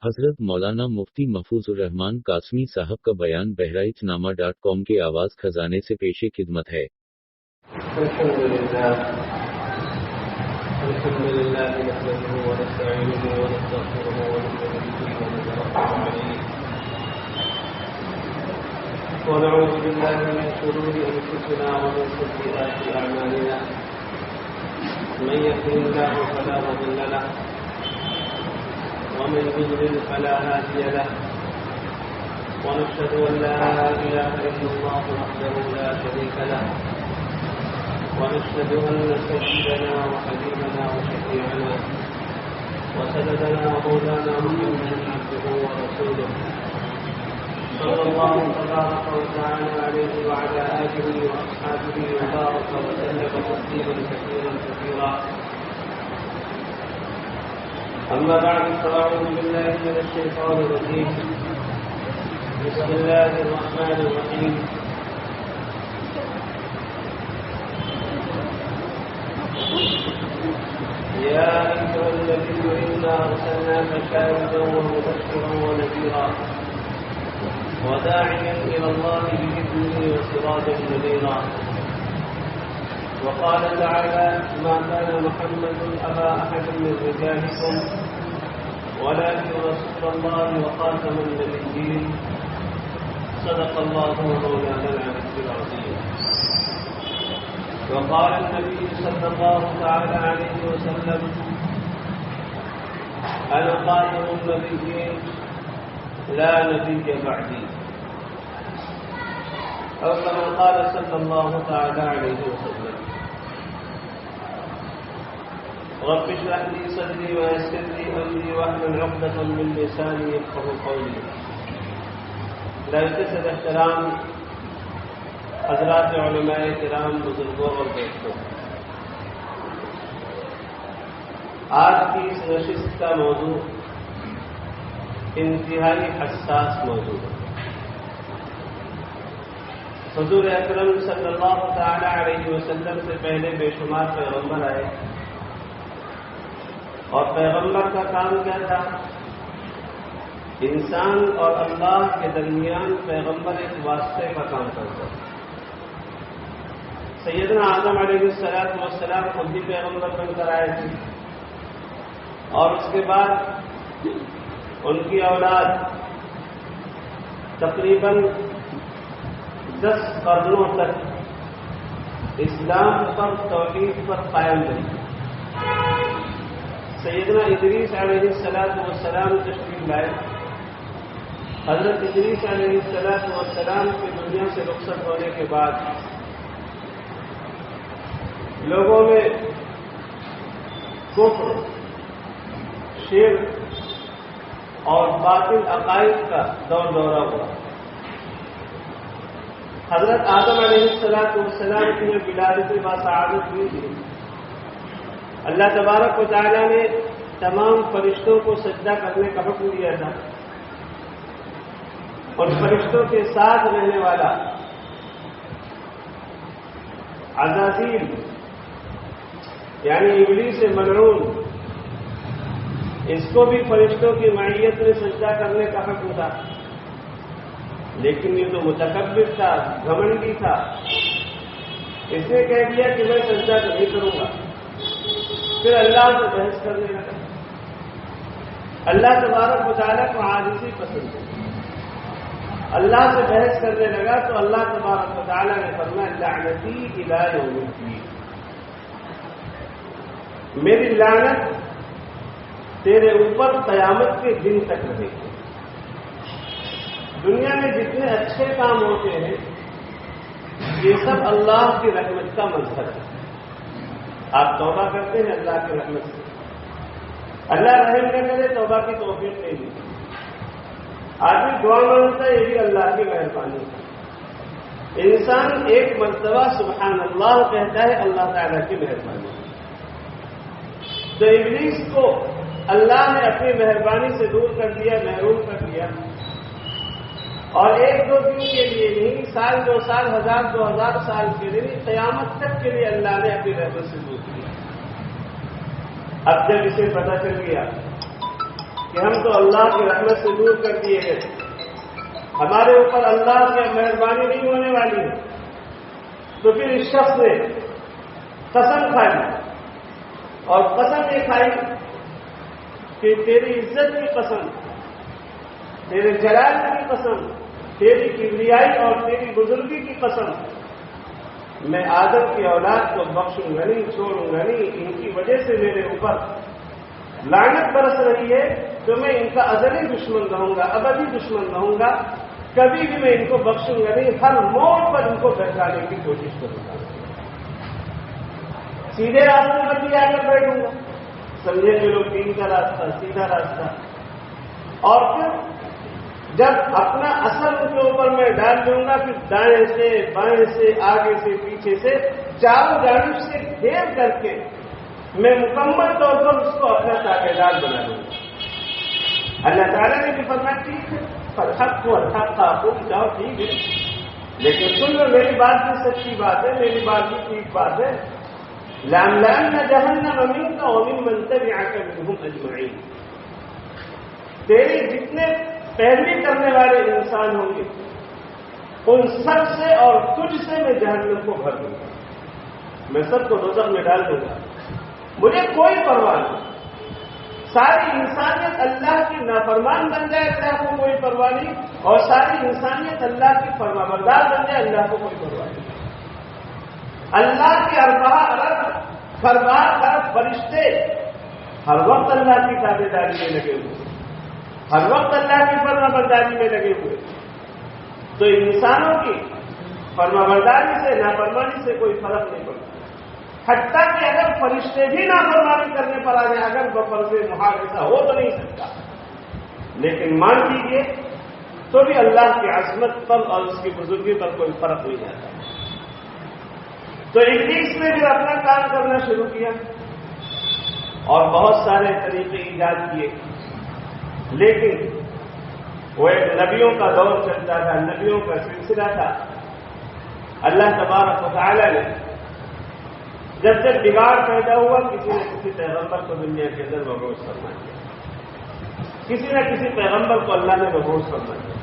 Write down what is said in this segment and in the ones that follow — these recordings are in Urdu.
حضرت مولانا مفتی محفوظ الرحمان قاسمی صاحب کا بیان بہرائچ نامہ .com کے آواز خزانے سے پیش خدمت ہے۔ الحمد لله نحمده ونستعينه ونستغفره ونؤمن به ونتوكل عليه ونعوذ بالله من شرور انفسنا ومن سيئات اعمالنا من يهده الله فلا مضل له ومن يضلل فلا هادي له ونشهد ان لا اله الا الله وحده لا شريك له ونشهد أن سيدنا وحبيبنا وشفيعنا وسندنا ومولانا محمدا عبده ورسوله صلى الله تبارك وتعالى عليه وعلى آله وأصحابه وبارك وسلم تسليما كثيرا أما بعد فأعوذ بالله من الشيطان الرجيم بسم الله الرحمن الرحيم يا أيها النبي إنا أرسلناك شاهدا ومبشرا ونذيرا وداعيا إلى الله بإذنه وسراجا منيرا وقال تعالى ما كان محمد أبا أحد من رجالكم ولكن رسول الله وخاتم النبيين صدق الله ومولانا العلي العظيم وقال النبي صلى الله تعالى عليه وسلم أنا خاتم النبيين لا نبي بعدي أو كما قال صلى الله تعالى عليه وسلم رب اشرح لي صدري ويسر لي أمري واحلل عقدة من لساني يفقهوا قولي لا يتسد احترام حضرات علماء کرام بزرگوں اور دوستوں، آج کی اس نشست کا موضوع انتہائی حساس موضوع ہے۔ حضور اکرم صلی اللہ تعالی علیہ وسلم سے پہلے بے شمار پیغمبر آئے، اور پیغمبر کا کام کیا تھا؟ انسان اور اللہ کے درمیان پیغمبر ایک واسطے کا کام کرتا تھا۔ سیدنا آدم علیہ السلام خود بھی پیغمبر بن کر آئے تھے، اور اس کے بعد ان کی اولاد تقریباً 10 قرنوں تک اسلام پر توحید پر قائم رہی۔ سیدنا ادریس علیہ السلام تشریف لائے۔ حضرت ادریس علیہ السلام کی دنیا سے رخصت ہونے کے بعد لوگوں میں کفر، شرک اور باطل عقائد کا دور دورہ ہوا۔ حضرت آدم علیہ السلام کی ولادت باسعادت ہوئی تھی۔ اللہ تبارک و تعالیٰ نے تمام فرشتوں کو سجدہ کرنے کا حکم دیا تھا، اور فرشتوں کے ساتھ رہنے والا عزازیل یعنی ابلیس ملعون، اس کو بھی فرشتوں کی معیت میں سجدہ کرنے کا حکم تھا، لیکن یہ تو متکبر تھا، گھمنڈی تھا، اس نے کہہ دیا کہ میں سجدہ نہیں کروں گا۔ پھر اللہ سے بحث کرنے لگا۔ اللہ تبارک و تعالیٰ کو عاجزی پسند ہے، اللہ سے بحث کرنے لگا تو اللہ تبارک و تعالیٰ نے فرمایا لعنتی الی یوم الدین، میری لعنت تیرے اوپر قیامت کے دن تک رہے گی۔ دنیا میں جتنے اچھے کام ہوتے ہیں یہ سب اللہ کی رحمت کا مظہر ہے۔ آپ توبہ کرتے ہیں اللہ کی رحمت سے، اللہ رحم نہ کرے توبہ کی توفیق نہیں دی۔ آدمی دعا مانگتا ہے، یہ بھی اللہ کی مہربانی ہے۔ انسان ایک مرتبہ سبحان اللہ کہتا ہے، اللہ تعالیٰ کی مہربانی۔ تو ابلیس کو اللہ نے اپنی مہربانی سے دور کر دیا، محروم کر دیا، اور 1-2 دن کے لیے نہیں، سال 2 سال، 1000-2000 سال کے لیے نہیں، قیامت تک کے لیے اللہ نے اپنی رحمت سے دور کیا۔ اب جب اسے پتہ چل گیا کہ ہم تو اللہ کی رحمت سے دور کر دیے گئے، ہمارے اوپر اللہ کی مہربانی نہیں ہونے والی ہے، تو پھر اس شخص نے قسم کھائی اور قسم یہ کھائی کہ تیری عزت کی قسم، تیرے جلال کی قسم، تیری کبریائی اور تیری بزرگی کی قسم، میں آدم کی اولاد کو بخشوں گا نہیں، چھوڑوں گا نہیں، ان کی وجہ سے میرے اوپر لعنت برس رہی ہے، تو میں ان کا ازلی دشمن رہوں گا، ابدی دشمن رہوں گا، کبھی بھی میں ان کو بخشوں گا نہیں، ہر موڑ پر ان کو بہکانے کی کوشش کروں گا، سیدھے راستے پر بھی آ کر بیٹھوں گا، سمجھے جو لوگ دین کا راستہ، سیدھا راستہ، اور پھر جب اپنا اثر ان کے اوپر میں ڈال دوں گا، پھر دائیں سے بائیں سے آگے سے پیچھے سے چاروں جانب سے گھیر کر کے میں مکمل طور پر اس کو اپنا تابع دار بنا دوں گا۔ اللہ تعالیٰ نے بھی فرمایا ٹھیک ہے، حق کو حق کا حکم جاؤ، ٹھیک ہے، لیکن سن لو میری بات بھی سچی بات ہے، میری بات بھی ٹھیک بات ہے، لَأَمْلَأَنَّ جَهَنَّمَ مِنْكَ وَمِمَّنْ تَبِعَكَ مِنْهُمْ أَجْمَعِينَ، تیری جتنے پیروی کرنے والے انسان ہوں گے ان سب سے اور تجھ سے میں جہنم کو بھر دوں گا، میں سب کو دوزخ میں ڈال دوں گا، مجھے کوئی پرواہ نہیں، ساری انسانیت اللہ کی نافرمان بن جائے اللہ کو کوئی پرواہ نہیں، اور ساری انسانیت اللہ کی فرمانبردار بن جائے اللہ کو کوئی پرواہ نہیں۔ اللہ کے 4 ارب فرشتے ہر وقت اللہ کی تابعداری میں لگے ہوئے، ہر وقت اللہ کی فرمانبرداری میں لگے ہوئے، تو انسانوں کی فرمانبرداری سے نافرمانی سے کوئی فرق نہیں پڑتا، حتیٰ کہ اگر فرشتے بھی نافرمانی کرنے پر آ جائیں، اگر بفرض محال ایسا ہو تو نہیں سکتا، لیکن مان لیجیے تو بھی اللہ کی عظمت پر اور اس کی بزرگی پر کوئی فرق نہیں جاتا۔ تو ابلیس نے بھی اپنا کام کرنا شروع کیا اور بہت سارے طریقے ایجاد کیے، لیکن وہ ایک نبیوں کا دور چلتا تھا، نبیوں کا سلسلہ تھا۔ اللہ تبارک و تعالی نے جب جب بگاڑ پیدا ہوا، کسی نہ کسی پیغمبر کو دنیا کے اندر مبعوث کرنا دیا، کسی نہ کسی پیغمبر کو اللہ نے مبعوث کرنا دیا۔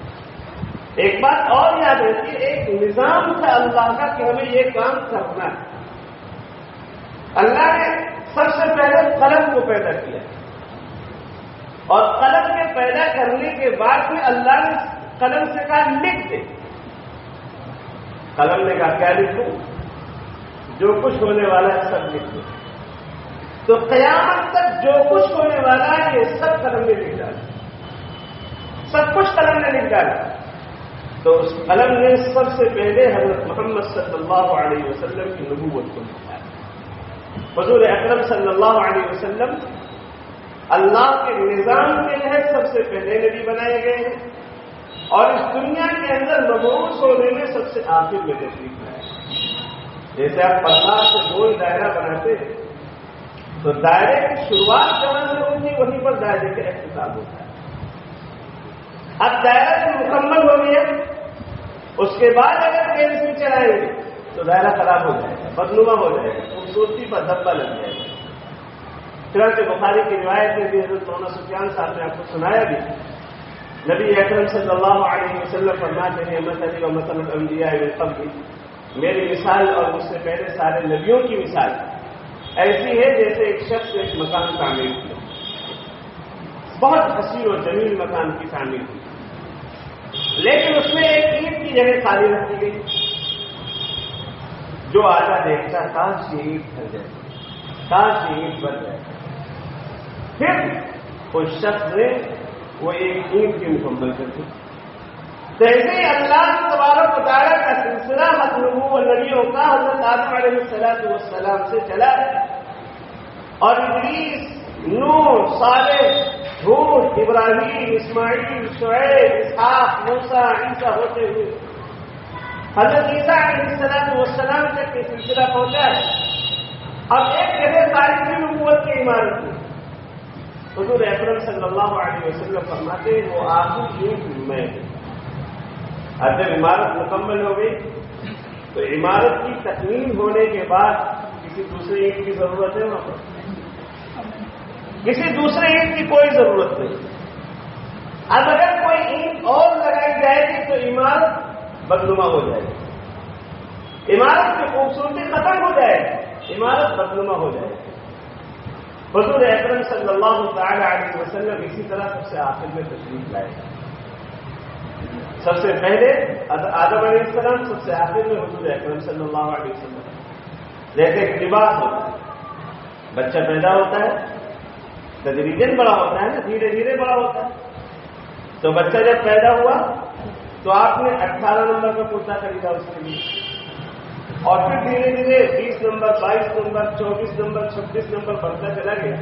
ایک بات اور یاد رکھیے، ایک نظام تھا اللہ کا کہ ہمیں یہ کام کرنا ہے۔ اللہ نے سب سے پہلے قلم کو پیدا کیا، اور قلم کے پیدا کرنے کے بعد میں اللہ نے قلم سے کہا لکھ دے۔ قلم نے کہا کیا لکھوں؟ جو کچھ ہونے والا ہے سب لکھ دو۔ تو قیامت تک جو کچھ ہونے والا ہے یہ سب قلم نے لکھ ڈالا، سب کچھ قلم نے لکھ ڈالا۔ تو اس قلم نے سب سے پہلے حضرت محمد صلی اللہ علیہ وسلم کی نبوت کو لکھا۔ حضور اکرم صلی اللہ علیہ وسلم اللہ کے نظام کے تحت سب سے پہلے نبی بنائے گئے ہیں، اور اس دنیا کے اندر مبعوث ہونے میں سب سے آخر میں تشریف لائے۔ جیسے آپ پتھر سے گول دائرہ بناتے ہیں تو دائرے کی شروعات جہاں سے ہوتی ہے وہیں پر دائرے کا اختتام ہوتا ہے۔ اب دائرہ جو مکمل ہو گیا، اس کے بعد اگر تیل سے چلائیں گے تو دائرہ خراب ہو جائے گا، بدنما ہو جائے گا، خوبصورتی پر دھبا لگ جائے گا۔ چنانچہ بخاری کی روایت میں بھی حضرت مولانا سفیان صاحب نے آپ کو سنایا بھی، نبی اکرم صلی اللہ علیہ وسلم فرماتے ہیں مثلی و مثل الانبیاء من قبلی، میری مثال اور مجھ سے پہلے سارے نبیوں کی مثال ایسی ہے جیسے ایک شخص نے ایک مکان تعمیر کیا، بہت حسین و جمیل مکان کی تعمیر کی، لیکن اس میں ایک اینٹ کی جگہ خالی رکھی گئی۔ جو آتا دیکھتا کاش یہ اینٹ بھر جائے، کاش یہ اینٹ بھر جائے۔ پھر اس شخص نے وہ ایک اینٹ کی مکمل کر دی۔ جیسے ہی اللہ تبارک و تعالیٰ کا سلسلہ مطلوب نبیوں کا حضرت آدم علیہ السلام سے چلا، اور ادریس، نوح، صالح، ہود، ابراہیم، اسماعیل، شعیب، اسحاق، موسیٰ، عیسیٰ ہوتے ہوئے حضرت عیسیٰ علیہ السلام تک یہ سلسلہ پہنچا ہے۔ اب ایک جگہ تاریخی نبوت کی عمارت ہے، حضور اکرم صلی اللہ علیہ وسلم فرماتے ہیں وہ آخری اینٹ میں۔ اب جب عمارت مکمل ہو گئی تو عمارت کی تکمیل ہونے کے بعد کسی دوسرے اینٹ کی ضرورت ہے وہاں پر؟ کسی دوسرے اینٹ کی کوئی ضرورت نہیں، اب اگر کوئی اینٹ اور لگائی جائے گی تو عمارت بدنما ہو جائے گی، عمارت کی خوبصورتی ختم ہو جائے گی، عمارت بدنما ہو جائے گی۔ حضور اکرم صلی اللہ تعالی علیہ وسلم اسی طرح سب سے آخر میں تشریف لائے، سب سے پہلے آدم علیہ السلام، سب سے آخر میں حضور اکرم صلی اللہ علیہ وسلم۔ جیسے ایک لباس ہوتا ہے، بچہ پیدا ہوتا ہے تدریجاً بڑا ہوتا ہے نا، دھیرے دھیرے بڑا ہوتا ہے۔ تو بچہ جب پیدا ہوا تو آپ نے 18 نمبر کا کرتا خریدا اس کے لیے، اور پھر دھیرے دھیرے 20 نمبر، 22 نمبر، 24 نمبر، 26 نمبر بڑھتا چلا گیا۔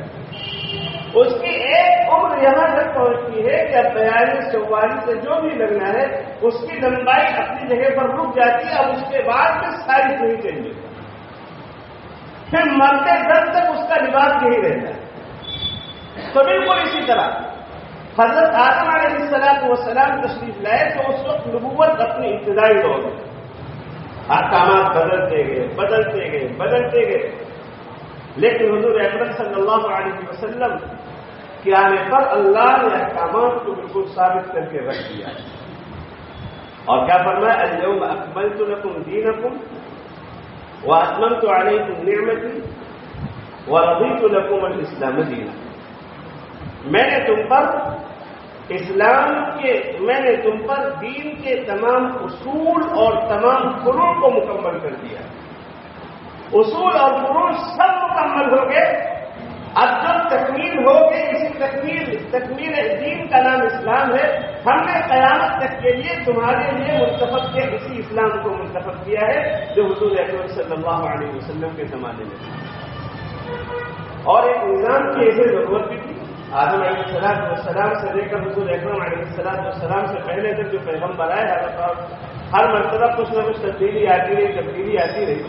اس کی ایک عمر یہاں تک پہنچتی ہے کہ اب 42 44 سے جو بھی لگنا ہے اس کی لمبائی اپنی جگہ پر رک جاتی ہے، اب اس کے بعد میں سائز نہیں چینج ہوتا، پھر مرتے دم تک اس کا لباس یہی رہتا ہے۔ تو بالکل اسی طرح حضرت آدم علیہ السلام تشریف لائے تو اس وقت نبوت اپنی ابتدائی دور میں، احکامات بدلتے گئے، لیکن حضور اکرم صلی اللہ علیہ وسلم کے آنے پر اللہ نے احکامات کو بالکل ثابت کر کے رکھ دیا، اور کیا فرمایا؟ اليوم اکملت لکم دینکم واتممت علیکم نعمتی ورضیت لکم الاسلام دینا۔ میں نے تم پر دین کے تمام اصول اور تمام فروع کو مکمل کر دیا۔ اصول اور فروع سب مکمل ہو گئے، اب جب تکمیل ہو گئی، اسی تکمیل دین کا نام اسلام ہے۔ ہم نے قیامت تک کے لیے تمہارے لیے منتخب کیا، اسی اسلام کو منتخب کیا ہے جو حضور اکرم صلی اللہ علیہ وسلم کے زمانے میں تھا۔ اور ایک نظام کی ایسی ضرورت بھی تھی۔ آدم علیہ السلام سے لے کر حضور اکرم علیہ السلام سے پہلے تک جو پیغمبر آئے، ہر مرتبہ کچھ نہ کچھ تبدیلی آتی رہی۔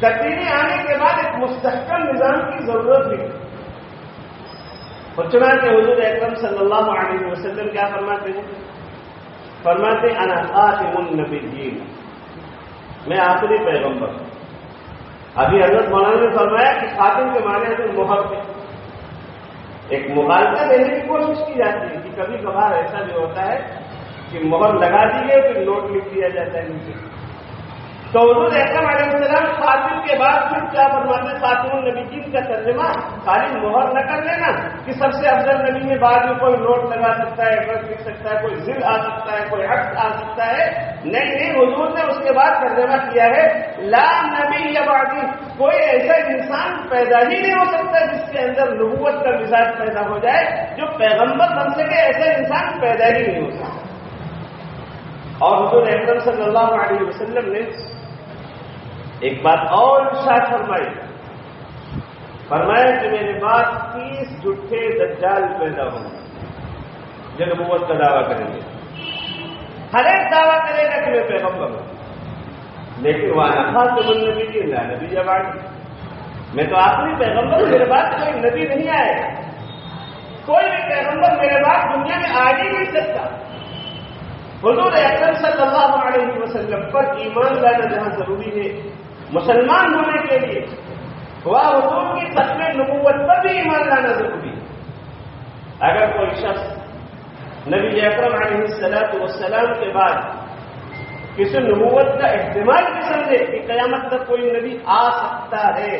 تبدیلی آنے کے بعد ایک مستحکم نظام کی ضرورت بھی تھی، اور چنانچہ حضور اکرم صلی اللہ علیہ وسلم کیا فرماتے ہیں؟ فرماتے انا خاتم النبیین، میں آخری پیغمبر ہوں۔ ابھی حضرت مولانا نے فرمایا کہ خاتم کے معنی ہے مہر پہ ایک مغالطہ دینے کی کوشش کی جاتی ہے، کہ کبھی کبھار ایسا بھی ہوتا ہے کہ مہر لگا دی گئی پھر نوٹ لکھ دیا جاتا ہے نیچے۔ تو حضور اکرم علیہ السلام خاتم کے بعد پھر کیا فرماتے ہیں؟ خاتم النبیین کا ترجمہ خالی مہر نہ کر لینا کہ سب سے افضل نبی میں بعد میں کوئی نوٹ لگا سکتا ہے، ایڈریس لکھ سکتا ہے، کوئی ذل آ سکتا ہے، کوئی عکس آ سکتا ہے۔ نہیں، حضور نے اس کے بعد ترجمہ کیا ہے لا نبی بعدی، کوئی ایسا انسان پیدا ہی نہیں ہو سکتا جس کے اندر نبوت کا مزاج پیدا ہو جائے، جو پیغمبر بن سکے، ایسا انسان پیدا ہی نہیں ہو سکتا۔ اور حضور اکرم صلی اللہ علیہ وسلم نے ایک بات اور ارشاد فرمایا کہ میرے بعد 30 جھوٹے دجال پیدا ہوں گے جو نبوت کا دعویٰ کریں گے۔ ہر ایک دعویٰ کرے گا کہ میں پیغمبر ہوں، لیکن وہاں خاتم النبیین لا نبی بعدی، میں تو آخری پیغمبر ہوں، میرے بعد کوئی نبی نہیں آئے گا، کوئی بھی پیغمبر میرے بعد دنیا میں آ ہی نہیں سکتا۔ حضور اکرم صلی اللہ علیہ وسلم پر ایمان لانا جہاں ضروری ہے مسلمان ہونے کے لیے، وہاں حضور کی ختم نبوت پر بھی ایمان لانا ضروری ہے۔ اگر کوئی شخص نبی اکرم علیہ السلام کے بعد کسی نبوت کا احتمال بھی سمجھے کہ قیامت تک کوئی نبی آ سکتا ہے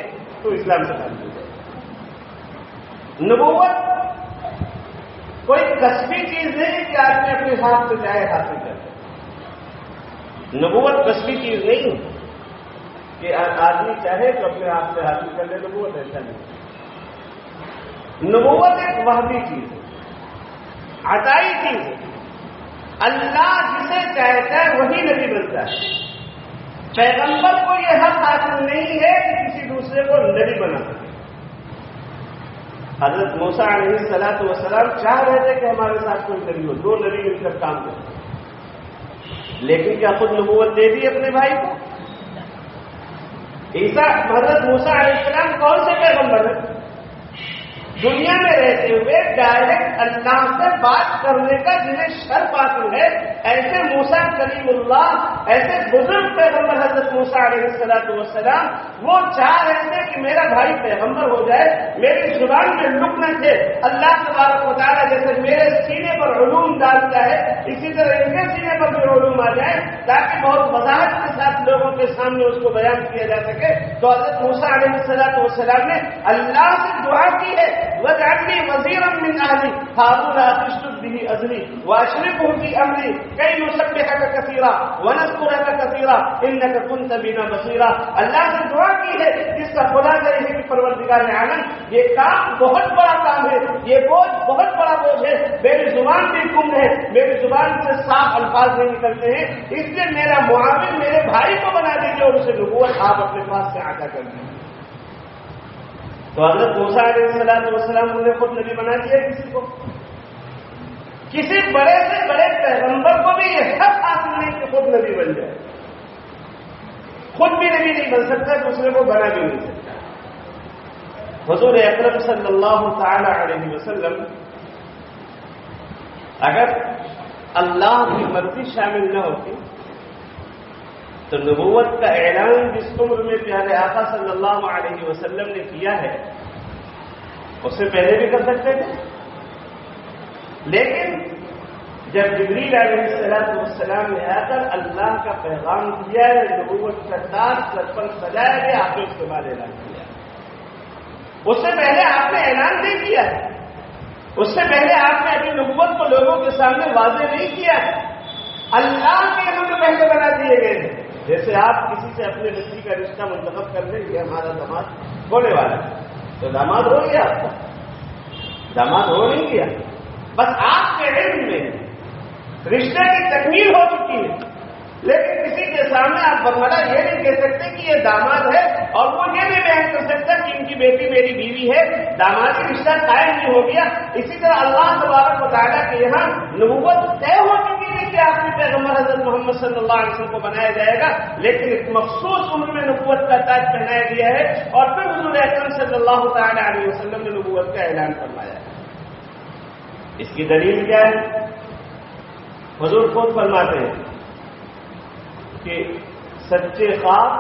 تو اسلام سے خارج ہو جائے۔ نبوت کوئی کسبی چیز نہیں کہ آدمی اپنے ہاتھ سے چاہے حاصل کرے۔ نبوت کسبی چیز نہیں کہ آدمی چاہے تو اپنے ہاتھ سے حاصل کر لے، نبوت ایسا نہیں۔ نبوت ایک وحدی چیز ہے، عطائی چیز ہے، اللہ جسے چاہتا ہے وہی نبی بنتا ہے۔ پیغمبر کو یہ حق حاصل نہیں ہے کہ کسی دوسرے کو نبی بنا سکے۔ حضرت موسیٰ علیہ السلام چاہ رہے تھے کہ ہمارے ساتھ کوئی نبی ہو، 2 نبی مل کر کام کریں، لیکن کیا خود نبوت دے دی اپنے بھائی کو؟ حضرت موسیٰ علیہ السلام کون سے پیغمبر ہیں؟ دنیا میں رہتے ہوئے ڈائریکٹ اللہ سے بات کرنے کا جنہیں شرف حاصل ہے، ایسے موسیٰ کلیم اللہ، ایسے بزرگ پیغمبر حضرت موسیٰ علیہ السلام وہ چاہ رہے تھے کہ میرا بھائی پیغمبر ہو جائے، میری زبان میں لک نہ تھے، اللہ تبارک و تعالیٰ جیسے میرے سینے پر علوم ڈالتا ہے اسی طرح ان کے سینے پر بھی علوم آ جائے تاکہ بہت وضاحت کے ساتھ لوگوں کے سامنے اس کو بیان کیا جا سکے۔ تو حضرت موسیٰ علیہ السلام نے اللہ سے دعا کی ہے، وَاجْعَلْنِي وَزِيرًا مِّنْ أَهْلِي هَارُونَ أَخِي بِهِ أَزْرِي وَأَشْرِكْهُ فِي أَمْرِي كَيْ نُسَبِّحَكَ كَثِيرًا وَنَذْكُرَكَ كَثِيرًا إِنَّكَ كُنتَ بِنَا بَصِيرًا۔ اللہ سے دعا کی ہے جس کا خلاصہ یہ ہے کہ پروردگار عالم یہ کام بہت بڑا کام ہے، یہ بوجھ بہت بڑا بوجھ ہے، میری زبان بھی گم ہے، میری زبان سے صاف الفاظ نہیں نکلتے ہیں، اس لیے میرا معاون میرے بھائی کو بنا دیجیے اور اسے نبوت آپ اپنے پاس سے عطا کر دیجیے۔ تو حضرت موسیٰ علیہ السلام نے خود نبی بنا دیا کسی کو، کسی بڑے سے بڑے پیغمبر کو بھی یہ حق حاصل نہیں کہ خود نبی بن جائے، خود بھی نبی نہیں بن سکتا، دوسرے کو بنا بھی نہیں سکتا۔ حضور اکرم صلی اللہ تعالی علیہ وسلم اگر اللہ کی مرضی شامل نہ ہوتی تو نبوت کا اعلان جس عمر میں پیارے آقا صلی اللہ علیہ وسلم نے کیا ہے اس سے پہلے بھی کر سکتے تھے، لیکن جب جبریل علیہ السلام نے آ کر اللہ کا پیغام دیا ہے، نبوت کا تاج سر پر سجایا گیا، آپ نے اس کے بعد اعلان کیا۔ اس سے پہلے آپ نے اعلان نہیں کیا ہے، اس سے پہلے آپ نے اپنی نبوت کو لوگوں کے سامنے واضح نہیں کیا ہے، اللہ کے امر پہلے بنا دیے گئے ہیں۔ جیسے آپ کسی سے اپنے بچی کا رشتہ منتخب کر لیں گے، ہمارا داماد ہونے والا ہے تو داماد ہو گیا، آپ کا داماد ہو نہیں گیا، بس آپ کے علم میں رشتے کی تکمیل ہو چکی ہے، لیکن کسی کے سامنے آپ برملا یہ نہیں کہہ سکتے کہ یہ داماد ہے اور وہ یہ نہیں بیان کر سکتا کہ ان کی بیٹی میری بیوی ہے، دامادی رشتہ قائم نہیں ہو گیا۔ اسی طرح اللہ تبارک و تعالیٰ کے یہاں نبوت طے ہو چکی ہے کہ آخری پیغمبر حضرت محمد صلی اللہ علیہ وسلم کو بنایا جائے گا، لیکن ایک مخصوص عمر میں نبوت کا تاج پہنایا گیا ہے اور پھر حضور اکرم صلی اللہ تعالیٰ علیہ وسلم نے نبوت کا اعلان فرمایا ہے۔ اس کی دلیل کیا ہے؟ حضور خود فرماتے ہیں کہ سچے خواب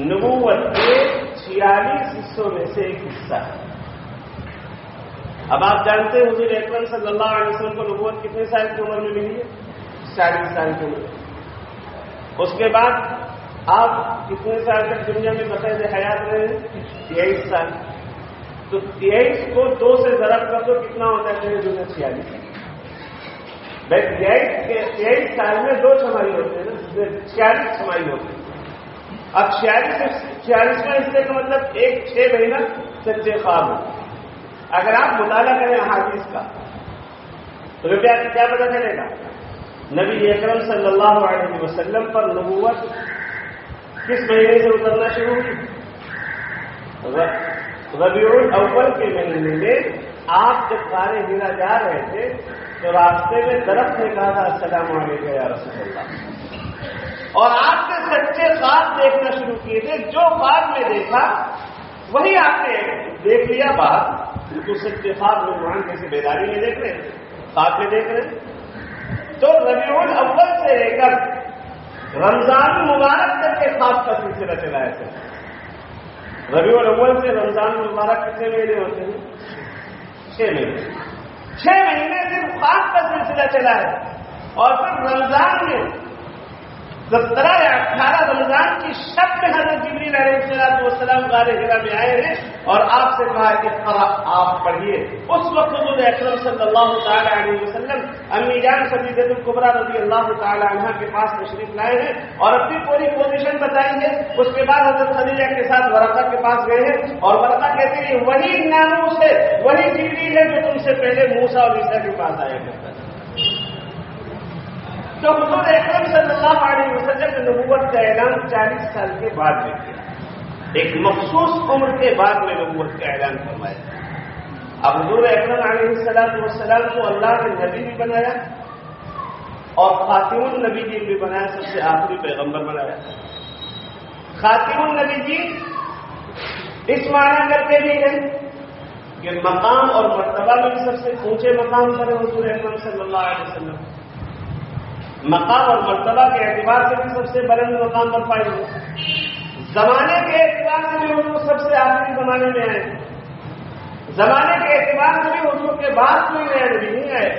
نبوت کے 46 حصوں میں سے ایک حصہ ہے۔ اب آپ جانتے ہیں حضور اکرم صلی اللہ علیہ وسلم کو نبوت کتنے سال کی عمر میں ملی ہے؟ 40 سال کی عمر۔ اس کے بعد آپ کتنے سال تک دنیا میں بقید حیات رہے ہیں؟ 23 سال۔ تو 23 کو 2 سے ضرب کر دو کتنا ہوتا ہے؟ 46۔ بھائی 23 سال میں 2 چھمائی ہوتے ہیں نا، 46 چھمائی ہوتے ہیں۔ اب 46واں حصے کا مطلب 6 مہینہ سچے خواب ہے۔ اگر آپ مطالعہ کریں احادیث کا تو کیا پتہ چلے گا؟ نبی اکرم صلی اللہ علیہ وسلم پر نبوت کس مہینے سے اترنا شروع ہوئی؟ ربیع الاول کے مہینے میں آپ جب غار ہیرا جا رہے تھے تو راستے میں درخت نے کہا تھا السلام علیکم یا رسول اللہ، اور آپ نے سچے خواب دیکھنا شروع کیے تھے۔ جو خواب میں دیکھا وہی آپ نے دیکھ لیا۔ بات بالکل سچے خواب نوجوان کیسے بیداری میں دیکھ رہے ہیں، خواب میں دیکھ رہے ہیں۔ تو ربیع الاول سے لے کر رمضان المبارک تک کے خواب کا سلسلہ چلایا تھا۔ ربیع الاول سے رمضان المبارک کتنے مہینے ہوتے ہیں؟ 6 مہینے۔ 6 مہینے صرف خواب کا سلسلہ چلا ہے، اور پھر رمضان میں 17 یا 18 رمضان کی شب میں حضرت جبریل علیہ السلام غار حرا میں آئے ہیں اور آپ سے کہا کہ آپ پڑھیے۔ اس وقت حضور اکرم صلی اللہ تعالی علیہ وسلم امی جان خدیجہ الکبریٰ رضی اللہ تعالی عنہا کے پاس تشریف لائے ہیں اور اپنی پوری پوزیشن بتائی ہے۔ اس کے بعد حضرت خدیجہ کے ساتھ ورقہ کے پاس گئے ہیں اور ورقہ کہتے ہیں وہی ناموس ہے، وہی جبریل ہے جو تم سے پہلے موسیٰ اور عیسیٰ کے پاس آیا کرتا تھا۔ تو حضور اکرم صلی اللہ علیہ وسلم نے نبوت کا اعلان 40 سال کے بعد میں کیا، ایک مخصوص عمر کے بعد میں نبوت کا اعلان فرمایا۔ اب حضور اکرم علیہ السلام کو اللہ نے نبی بھی بنایا اور خاتم النبیین بھی بنایا، سب سے آخری پیغمبر بنایا۔ خاتم النبیین اس معنی کرتے بھی ہیں کہ مقام اور مرتبہ میں بھی سب سے اونچے مقام پر ہے حضور اکرم صلی اللہ علیہ وسلم. مقام اور مرتبہ کے اعتبار سے بھی سب سے بلند مقام پر پائے ہوئے. زمانے کے اعتبار سے بھی حضور سب سے آخری زمانے میں آئے. زمانے کے اعتبار سے بھی حضور کے بعد کوئی نیا نبی نہیں آئے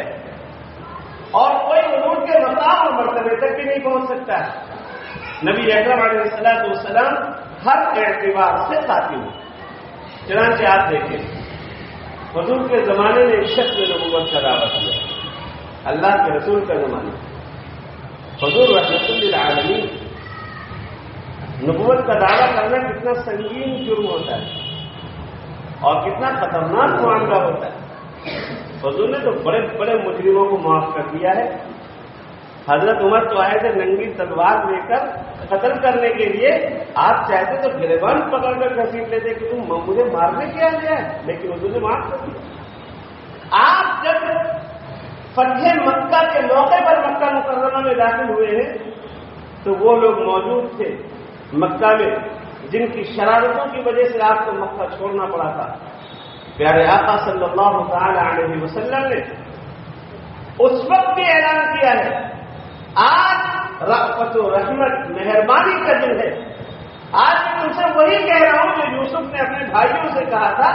اور کوئی حضور کے مقام اور مرتبے تک بھی نہیں پہنچ سکتا ہے. نبی اکرم علیہ الصلوۃ والسلام ہر اعتبار سے ساتھی ہوں. چنانچہ آپ دیکھیں حضور کے زمانے میں ایک شخص نے نبوت کا دعویٰ کیا. اللہ کے رسول کا زمانہ. حضور رحمت للعالمین. نبوت کا دعویٰ کرنا کتنا سنگین جرم ہوتا ہے اور کتنا خطرناک معاملہ ہوتا ہے. حضور نے تو بڑے بڑے مجرموں کو معاف کر دیا ہے. حضرت عمر تو آئے تھے ننگی تلوار لے کر قتل کرنے کے لیے. آپ چاہتے تو گریبان پکڑ کر گھسیٹ لیتے کہ تم مجھے مارنے کیا گیا ہے, لیکن حضور نے معاف کر دیا. آپ جب فتح مکہ کے موقع پر مکہ مکرمہ میں داخل ہوئے ہیں تو وہ لوگ موجود تھے مکہ میں جن کی شرارتوں کی وجہ سے آپ کو مکہ چھوڑنا پڑا تھا. پیارے آقا صلی اللہ تعالی علیہ وسلم نے اس وقت بھی اعلان کیا ہے آج رأفت و رحمت مہربانی کا دن ہے. آج میں تم سے وہی کہہ رہا ہوں جو یوسف نے اپنے بھائیوں سے کہا تھا.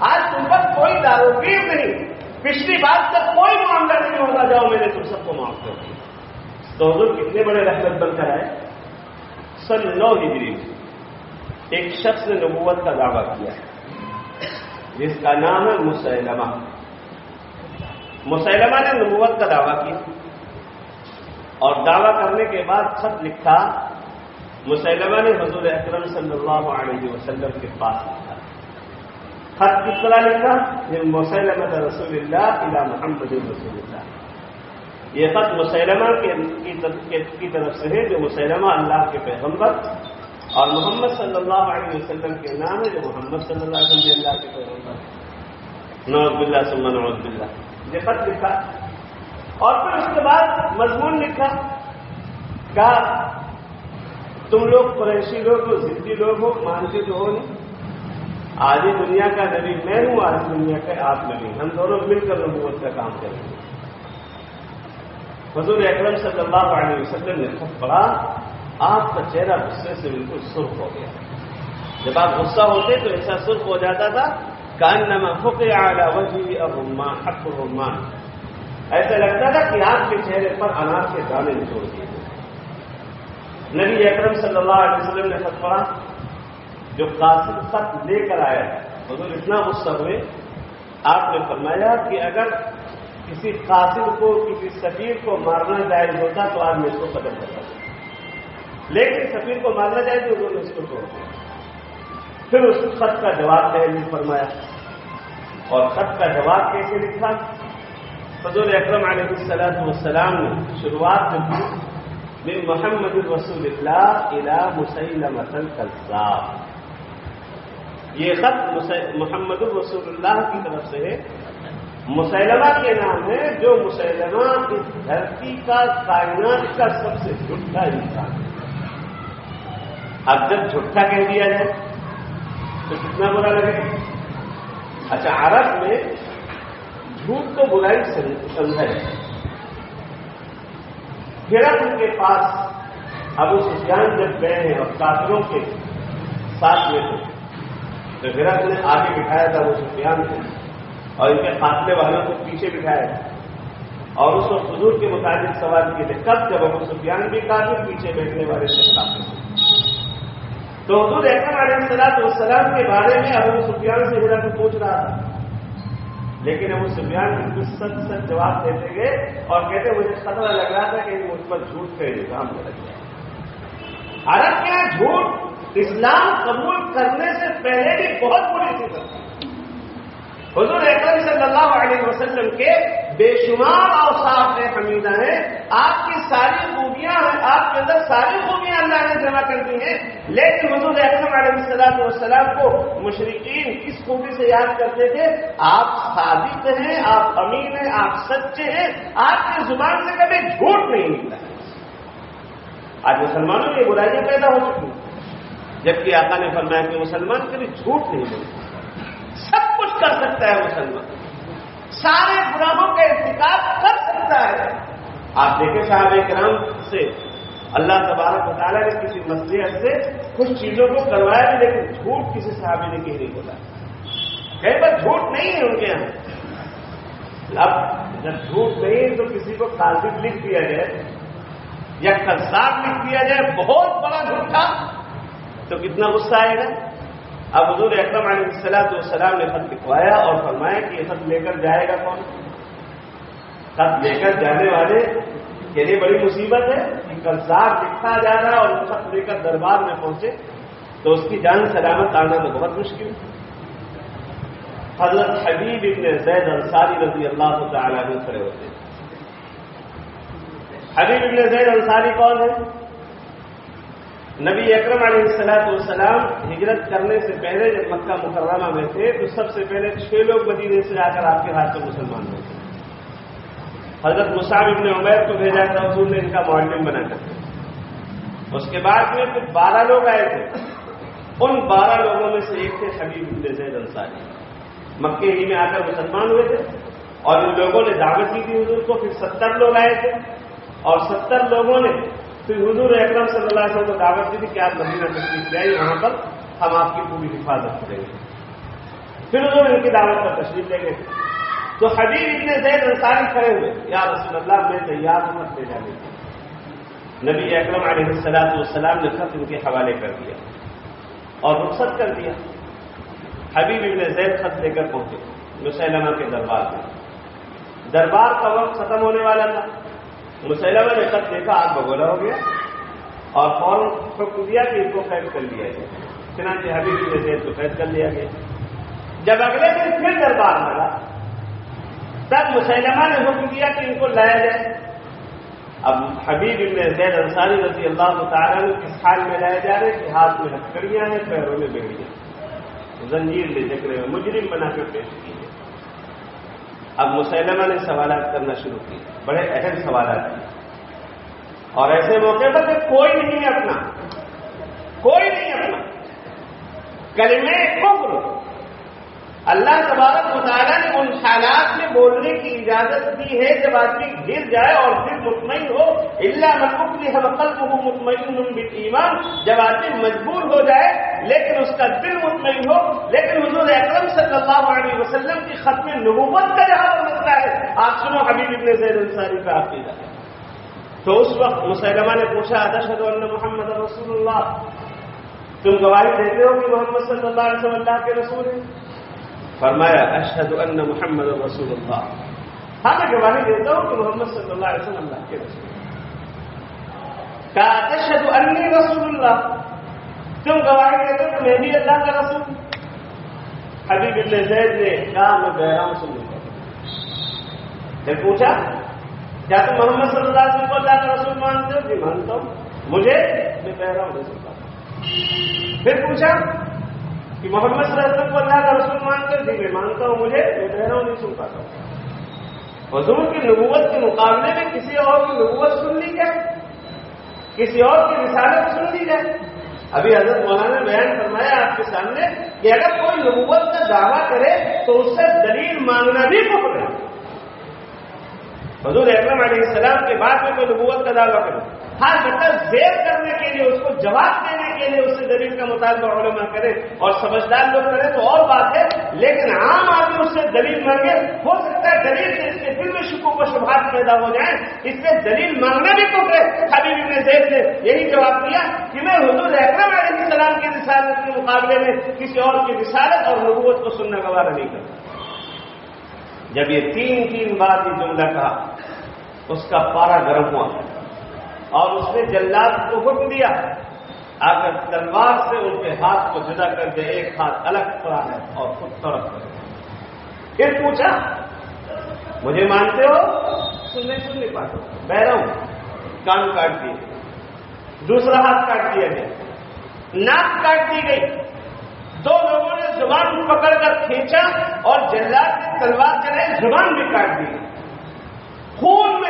آج تم پر کوئی داروگیر نہیں, پچھلی بات تک کوئی معاملہ نہیں ہوگا, جاؤ میں نے تم سب کو معاف کر دیا. تو حضور کتنے بڑے رحمت بن کر آئے. سن 9 ہجری ایک شخص نے نبوت کا دعویٰ کیا ہے جس کا نام ہے مسیلمہ. مسیلمہ نے نبوت کا دعویٰ کیا اور دعویٰ کرنے کے بعد خط لکھا. مسیلمہ نے حضور اکرم صلی اللہ علیہ وسلم کے پاس لکھا. خط کس طرح لکھا؟ مسیلمہ رسول اللہ الی محمد رسول اللہ. یہ خط مسیلمہ کی طرف سے ہے جو مسیلمہ اللہ کے پیغمبر اور محمد صلی اللہ علیہ وسلم کے نام ہے جو محمد صلی اللہ علیہ وسلم اللہ کے پیغمبر. نعوذ باللہ ثم نعوذ باللہ. یہ خط لکھا اور پھر اس کے بعد مضمون لکھا. کہا تم لوگ قریشی لوگ ہو, ضدی لوگ ہو, مانتے تو ہو نہیں. آدھی دنیا کا نبی میں ہوں, آدھی دنیا کا آپ نبی, ہم دونوں مل کر نبوت کا کام کریں گے. حضور اکرم صلی اللہ علیہ وسلم نے خط پڑھا. آپ کا چہرہ غصے سے بالکل سرخ ہو گیا. جب آپ غصہ ہوتے تو ایسا سرخ ہو جاتا تھا کانما فقع علی وجهه الرمان حق الرمان. ایسا لگتا تھا کہ آپ کے چہرے پر انار کے دانے نچوڑ دیے. نبی اکرم صلی اللہ علیہ وسلم نے خط پڑھا. جو قاصد خط لے کر آیا حضور اتنا غصہ ہوئے. آپ نے فرمایا کہ اگر کسی قاصد کو, کسی سفیر کو مارنا جائز ہوتا تو آج میں اس کو قتل کرتا, لیکن سفیر کو مارنا جائز تو انہوں نے اس کو توڑ دیا. پھر اس خط کا جواب تحریر فرمایا. اور خط کا جواب کیسے لکھا؟ حضور اکرم علیہ الصلوۃ والسلام نے شروعات میں کی من محمد رسول اللہ الی مسیلمۃ الکذاب. یہ خط محمد رسول اللہ کی طرف سے ہے. مسیلمہ کے نام ہے جو مسیلمہ اس دھرتی کا, کائنات کا سب سے جھوٹا انسان ہے. اب جب جھوٹا کہہ دیا جائے تو کتنا برا لگے. اچھا, عرب میں جھوٹ کو برائی سمجھا جائے. ہرقل کے پاس ابو سفیان جب گئے ہیں اور کافروں کے ساتھ میں تھے تو ہرقل نے آگے بٹھایا تھا ابو سفیان کو اور ان کے قافلے والوں کو پیچھے بٹھایا اور اس کو حضور کے مطابق سوال کیے تھے. کب؟ جب ابو سفیان بھی کافر, پیچھے بیٹھنے والے سب کافر. تو حضور اکرم علیہ الصلوۃ والسلام کے بارے میں ابو سفیان سے ہرقل پوچھ رہا تھا, لیکن ابو سفیان بالکل سچ سچ جواب دیتے گئے اور کہتے مجھے خطرہ لگ رہا تھا کہ مجھ پر جھوٹ کہہ دے گا, ہم لگ جائے. عرب کے یہاں جھوٹ اسلام قبول کرنے سے پہلے بھی بہت بری تھی. حضور اکرم صلی اللہ علیہ وسلم کے بے شمار اوصاف حمیدہ ہیں. آپ کی ساری خوبیاں ہیں, آپ کے اندر ساری خوبیاں اللہ نے جمع کر دی ہیں, لیکن حضور اکرم علیہ الصلوۃ والسلام کو مشرکین کس خوبی سے یاد کرتے تھے؟ آپ صادق ہیں, آپ امین ہیں, آپ سچے ہیں, آپ کی زبان سے کبھی جھوٹ نہیں نکلا. آج مسلمانوں میں یہ برائیاں پیدا ہو چکی ہیں, جبکہ آقا نے فرمایا کہ مسلمان کبھی جھوٹ نہیں بولتے, سب کچھ کچھ کر سکتا ہے مسلمان، سارے گناہوں کا ارتکاب کر سکتا ہے۔ آپ دیکھیں صحابہ کرام سے اللہ تبارک و تعالیٰ نے کسی مصلحت سے کچھ چیزوں کو کروایا بھی، لیکن جھوٹ کسی صحابی نے کہیں نہیں بولا، کہیں پر جھوٹ نہیں ہے ان کے یہاں۔ اب جب جھوٹ نہیں ہے تو کسی کو کاذب لکھ دیا جائے یا کذاب لکھ دیا جائے بہت بڑا جھوٹا، تو کتنا غصہ آئے گا۔ اب حضور اکرم علیہ السلام نے خط لکھوایا اور فرمایا کہ یہ خط لے کر جائے گا کون؟ خط لے کر جانے والے کے لیے بڑی مصیبت ہے کہ کذاب لکھا جا رہا ہے اور وہ خط لے کر دربار میں پہنچے تو اس کی جان سلامت آنا تو بہت مشکل۔ حضرت حبیب ابن زید انصاری رضی اللہ تعالیٰ عنہ کھڑے ہوتے ہیں۔ حبیب ابن زید انصاری کون ہے؟ نبی اکرم علیہ السلام ہجرت کرنے سے پہلے جب مکہ مکرمہ میں تھے تو سب سے پہلے 6 لوگ مدینے سے آ کر آپ کے ہاتھ سے مسلمان ہوئے تھے۔ حضرت مصعب ابن عمیر کو بھیجا تھا حضور نے ان کا معلم بنا کر۔ اس کے بعد میں پھر 12 لوگ آئے تھے، ان 12 لوگوں میں سے ایک تھے حبیب ابن زید انصاری، مکے ہی میں آ کر مسلمان ہوئے تھے اور ان لوگوں نے دعوت کی تھی حضور کو۔ پھر 70 لوگ آئے تھے اور 70 لوگوں نے پھر حضور اکرم صلی اللہ علیہ وسلم کو دعوت دی تھی کہ آپ مدینہ تشریف لے آئیے، وہاں پر ہم آپ کی پوری حفاظت کریں گے۔ پھر حضور ان کی دعوت پر تشریف لے گئے تو حبیب ابن زید انصاری کھڑے ہوئے، یا رسول اللہ میں تیار ہوں لے جانے کے۔ نبی اکرم علیہ السلام نے خط ان کے حوالے کر دیا اور رخصت کر دیا۔ حبیب ابن زید خط لے کر پہنچے مسیلمہ کے دربار میں۔ دربار کا وقت ختم ہونے والا تھا، مسیلمہ نے خط دیکھا، آگ بگولا ہو گیا اور فوراً حکم دیا کہ ان کو قید کر لیا جائے۔ چنانچہ حبیب ابن زید کو قید کر لیا گیا۔ جب اگلے دن پھر دربار لگا تب مسیلمہ نے حکم دیا کہ ان کو لایا جائے۔ اب حبیب ابن زید انصاری رضی اللہ تعالیٰ عنہ کس حال میں لائے جا رہے کہ ہاتھ میں ہتھکڑیاں ہیں، پیروں میں بیڑیاں، زنجیر لے جکڑے ہوئے مجرم بنا کر پیش کی ہے۔ اب مسیلمہ نے سوالات کرنا شروع کیے، بڑے اہم سوالات کیے، اور ایسے موقع پر کہ کوئی نہیں اپنا کلمہ کفر اللہ تبارک و تعالیٰ نے ان حالات میں بولنے کی اجازت دی ہے جب آدمی گر جائے اور پھر مطمئن ہو، الا من اکرہ وقلبہ مطمئن بالایمان، جب آدمی مجبور ہو جائے لیکن اس کا دل مطمئن ہو۔ لیکن حضور اکرم صلی اللہ علیہ وسلم کی ختم نبوت کا جہاں پر مسئلہ ہے، آپ سنو حبیب ابن زید انصاری کا عقیدہ۔ تو اس وقت مسیلمہ نے پوچھا، اشہد ان محمد رسول اللہ، تم گواہی دیتے ہو کہ محمد صلی اللہ علیہ وسلم اللہ کے رسول ہیں؟ فرمایا اشہد ان محمد رسول اللہ، ہاں میں گواہی دیتا ہوں کہ محمد صلی اللہ علیہ وسلم اللہ کے رسول ہیں۔ کہا اشہد انی رسول اللہ، تم گواہی دیتے ہو کہ میں بھی اللہ کا رسول ہوں؟ حبیب ابن زید نے کہا میں بہرام سن لوں گا۔ پھر پوچھا کیا تم محمد صلی اللہ علیہ وسلم کو اللہ کا رسول مانتے ہو؟ جی مانتا ہوں، مجھے میں بہرام نہیں سن پاتا۔ پھر پوچھا کہ محمد صلی اللہ علیہ وسلم کو اللہ کا رسول مانتے ہو؟ جی میں مانتا ہوں، مجھے میں بہرام نہیں سن پاتا ہوں۔ حضور کی نبوت کے مقابلے میں کسی اور کی نبوت سن لی جائے، کسی اور کی رسالت سن لی جائے۔ ابھی حضرت مولانا نے بیان فرمایا آپ کے سامنے کہ اگر کوئی نبوت کا دعویٰ کرے تو اس سے دلیل مانگنا بھی کفر ہے۔ حضور اکرم علیہ السلام کے بعد میں کوئی نبوت کا دعویٰ کرے، ہاں مطلب زیر کرنے کے لیے، اس کو جواب دینے کے لیے اس سے دلیل کا مطالبہ علماء کرے اور سمجھدار لوگ کریں تو اور بات ہے، لیکن عام آدمی اس سے دلیل مانگے، ہو سکتا ہے دلیل سے اس کے دل میں شکوک و شبہات پیدا ہو جائیں، اس سے دلیل مانگنا بھی کفر ہے۔ حبیب ابن زید نے یہی جواب دیا کہ میں حضور اکرم علیہ السلام کی رسالت کے مقابلے میں کسی اور کی رسالت اور نبوت کو سننا گوارا نہیں کرتا۔ جب یہ تین بار یہ جملہ کہا اس کا پارا گرم ہوا اور اس نے جلاد کو حکم دیا آ کر تلوار سے ان کے ہاتھ کو جدا کر دے، ایک ہاتھ الگ پڑا ہے اور خود طرف کر دے۔ پھر پوچھا مجھے مانتے ہو؟ سن نہیں پاتا، بہرا ہوں، کان کاٹ دیے، دوسرا ہاتھ کاٹ دیا گیا، ناک کاٹ دی گئی، 2 لوگوں نے زبان پکڑ کر کھینچا اور جلاد نے تلوار چلائی، زبان بھی کاٹ دی گئی، خون میں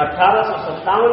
1857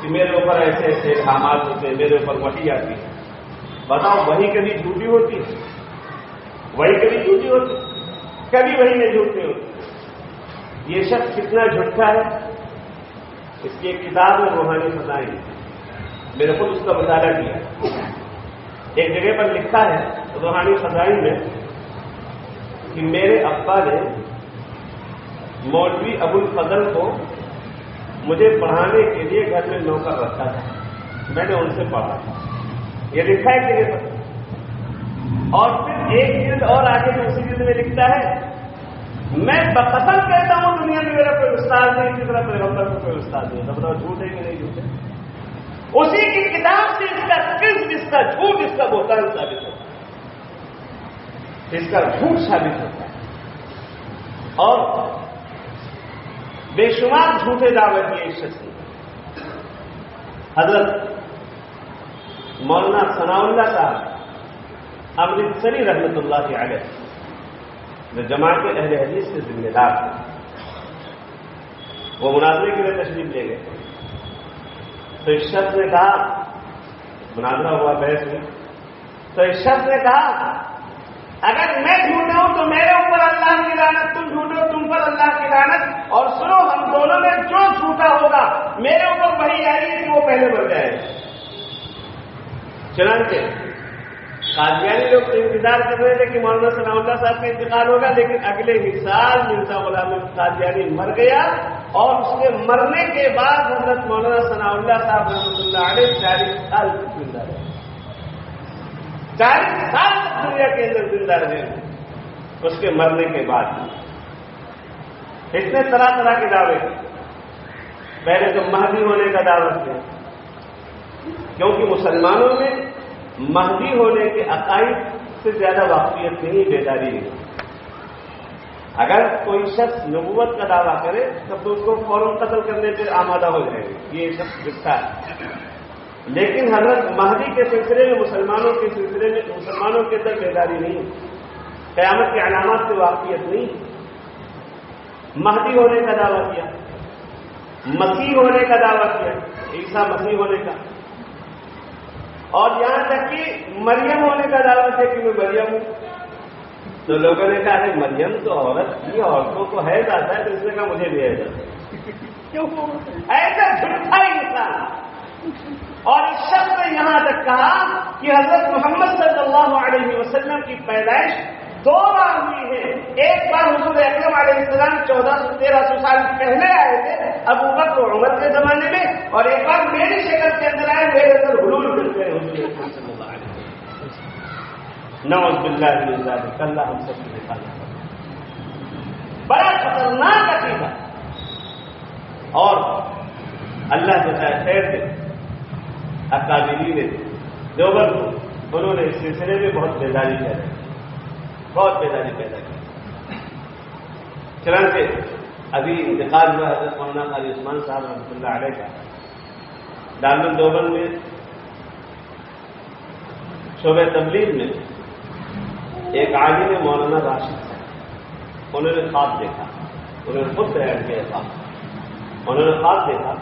کہ میرے اوپر ایسے ایسے الہامات ہوتے ہیں، میرے اوپر وحی آتی ہے. بتاؤ وہی کبھی جھوٹی ہوتی ہے؟ وہی کبھی جھوٹی ہوتی ہے؟ کبھی وہی میں جھوٹ نہیں ہوتی. یہ شخص کتنا جھوٹا ہے، اس کی ایک کتاب میں روحانی فضائل، میں نے خود اس کا مطالعہ کیا. ایک جگہ پر لکھا ہے روحانی فضائل میں کہ میرے ابا نے مولوی ابو الفضل کو مجھے پڑھانے کے لیے گھر میں نوکر رکھا تھا، میں نے ان سے پڑھا. یہ لکھا ہے کہ نہیں؟ اور پھر ایک جلد اور آگے میں اسی جلد میں لکھتا ہے میں بقسم کہتا ہوں دنیا میں میرا کوئی استاد نہیں، اسی طرح پیغمبر کو کوئی استاد نہیں. تو بتاؤ جھوٹ ہے کہ نہیں جھوٹ ہے؟ اسی کی کتاب سے اس کا کذب، اس کا جھوٹ، اس کا بہتان ثابت ہوتا ہے، اس کا جھوٹ ثابت ہوتا ہے. اور بے شمار جھوٹے دعوے کیے اس شخص نے. حضرت مولانا ثناء اللہ صاحب امرتسری رحمۃ اللہ علیہ جو جماعت اہل حدیث کے ذمہ دار تھے، وہ مناظرے کے لیے تشریف لے گئے. تو اس شخص نے کہا، مناظرہ ہوا، بحث ہوئی، تو اس شخص نے کہا اگر میں جھوٹا ہوں تو میرے اوپر اللہ کی لعنت، تم جھوٹے ہو تم پر اللہ کی لعنت. اور سنو، ہم دونوں میں جو جھوٹا ہوگا میرے اوپر وہی آئی ہے کہ وہ پہلے مر جائے. چنانچہ قادیانی لوگ تو انتظار کر رہے تھے کہ مولانا ثناء اللہ صاحب کا انتقال ہوگا، لیکن اگلے ہی سال مرزا غلام قادیانی مر گیا. اور اس کے مرنے کے بعد حضرت مولانا ثناء اللہ صاحب رحمۃ اللہ علیہ 40 سال تک زندہ رہے. 40 سال تک دنیا کے اندر زندہ رہے اس کے مرنے کے بعد. اس نے طرح طرح کے دعوے کیے. پہلے تو مہدی ہونے کا دعویٰ کیا، کیونکہ مسلمانوں میں مہدی ہونے کے عقائد سے زیادہ واقفیت نہیں، بیداری نہیں. اگر کوئی شخص نبوت کا دعویٰ کرے تب تو اس کو فوراً قتل کرنے پہ آمادہ ہو جائے گا، یہ شخص جھوٹا ہے. لیکن حضرت مہدی کے سلسلے میں، مسلمانوں کے سلسلے میں مسلمانوں کے اندر بیداری نہیں، قیامت کی علامات سے واقفیت نہیں. مہدی ہونے کا دعویٰ کیا، مسیح ہونے کا دعویٰ کیا، عیسیٰ مسیح ہونے کا، اور یہاں تک کہ مریم ہونے کا دعویٰ کیا کہ میں مریم ہوں. تو لوگوں نے کہا کہ مریم تو عورت تھی، عورتوں کو حیض آتا ہے، تو اس نے کہا مجھے بھی حیض آتا ہے. کیوں ایسا جھوٹا انسان. اور اس شخص نے یہاں تک کہا کہ حضرت محمد صلی اللہ علیہ وسلم کی پیدائش 2 بار ہوئی ہے. ایک بار حضور اکرم علیہ السلام 1400-1300 سال پہلے آئے تھے ابو بکر و عمر کے زمانے میں، اور ایک بار میری شکل کے اندر آئے، میرے اندر حلول مل گئے حضور اکرم صلی اللہ علیہ وسلم. نعوذ باللہ من ذلک، اللہ ہم سب کی حفاظت کرے. بڑا خطرناک عقیدہ. اور اللہ جزائے خیر دے اکابرین دیوبند کو، انہوں نے اس سلسلے میں بہت بیداری پیدا کی، بہت بیداری پیدا کی. چنانچہ ابھی انتقال ہوا حضرت مولانا قاری عثمان صاحب رحمۃ اللہ علیہ کا. دارالعلوم دیوبند میں شعبہ تبلیغ میں ایک عالم مولانا راشد صاحب، انہوں نے خواب دیکھا، انہوں نے خود تیار کیا خواب. انہوں نے خواب دیکھا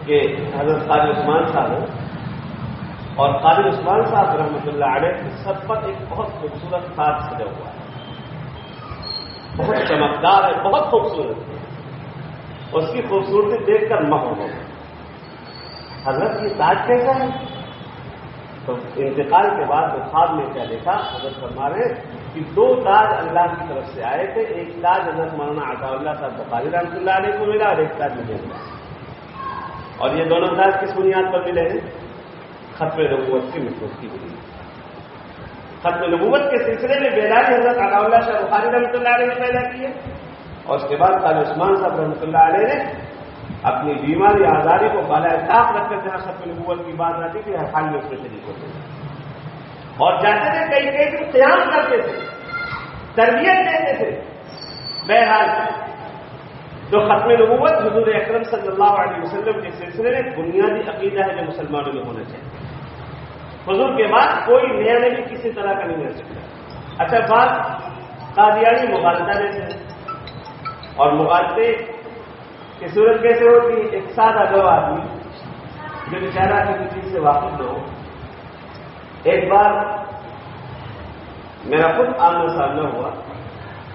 کہ حضرت قاری عثمان صاحب اور قاری عثمان صاحب رحمۃ اللہ علیہ کے سب پر ایک بہت خوبصورت تاج سجا ہوا ہے، بہت چمکدار ہے، بہت خوبصورت ہے. اس کی خوبصورتی دیکھ کر مہ ہو گئے. حضرت یہ تاج کیسا ہے؟ تو انتقال کے بعد وہ خواب میں کیا دیکھا، حضرت فرما رہے کہ 2 تاج اللہ کی طرف سے آئے تھے. ایک تاج حضرت مولانا عطا اللہ صاحب بخاری رحمۃ اللہ علیہ کو ملا، اور ایک تاج مجھے ملا. اور یہ دونوں تاج کس بنیاد پر ملے ہیں؟ ختم نبوت کی مضبوط کی بنیاد. ختم نبوت کے سلسلے میں بیداری حضرت عطا اللہ شاہ بخاری رحمۃ اللہ علیہ نے پیدا کی ہے. اور اس کے بعد قاری عثمان صاحب رحمۃ اللہ علیہ نے اپنی بیماری آزاری کو بالائے طاق رکھ کر جہاں ختم نبوت کی بات آتی تھی ہر حال میں اس میں شریک ہوتے تھے، اور جاتے تھے کئی دن قیام کرتے تھے، تربیت دیتے تھے. بہرحال جو ختم نبوت حضور اکرم صلی اللہ علیہ وسلم کے سلسلے میں بنیادی عقیدہ ہے جو مسلمانوں میں ہونا چاہیے. حضور کے بعد کوئی نیا نبی کسی طرح کا نہیں رہ سکتا. اچھا بات قادیانی مغالطہ میں سے، اور مغالطے کہ صورت کیسے ہوتی ہے؟ ایک سادہ دو آدمی جو بیچارہ کسی چیز سے واقف نہ ہو، ایک بار میرا خود آمنا سامنا ہوا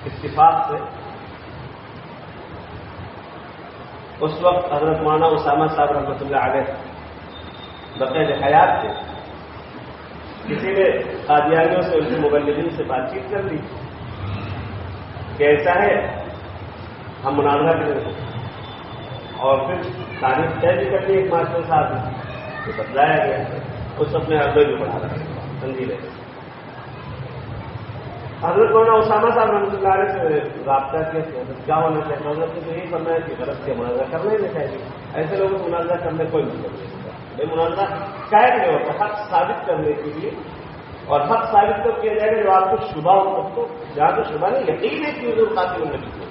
اتفاق سے. اس وقت حضرت مولانا اسامہ صاحب رحمۃ اللہ علیہ بقید حیات تھے. کسی نے قادیانیوں سے ان کے مبلغین سے بات چیت کر لی کہ ایسا ہے ہم مناظرہ کریں گے، اور پھر تاریخ طے بھی کر لی ایک ماسٹر صاحب نے تو بتلایا گیا اس اپنے عربے بھی بنا رہا ہے سنجیدہ. حضرت مولانا اسامہ صاحب رحمۃ اللہ علیہ سے رابطہ کیا کہ حضرت کیا ہونا چاہیے. حضرت نے تو یہی فرمایا کہ غلط کے مناظرہ کرنا ہی نہیں چاہیے. ایسے لوگوں کو مناظرہ کرنے کوئی مطلب نہیں ہوتا. بے مناظرہ قائد نہیں ہوتا حق ثابت کرنے کے لیے، اور حق ثابت تو کیا جائے گا جو آپ کو شبہ ہو تب تو. جہاں تو شبہ نہیں یقین ہے کہ حضور خاتم النبی کو،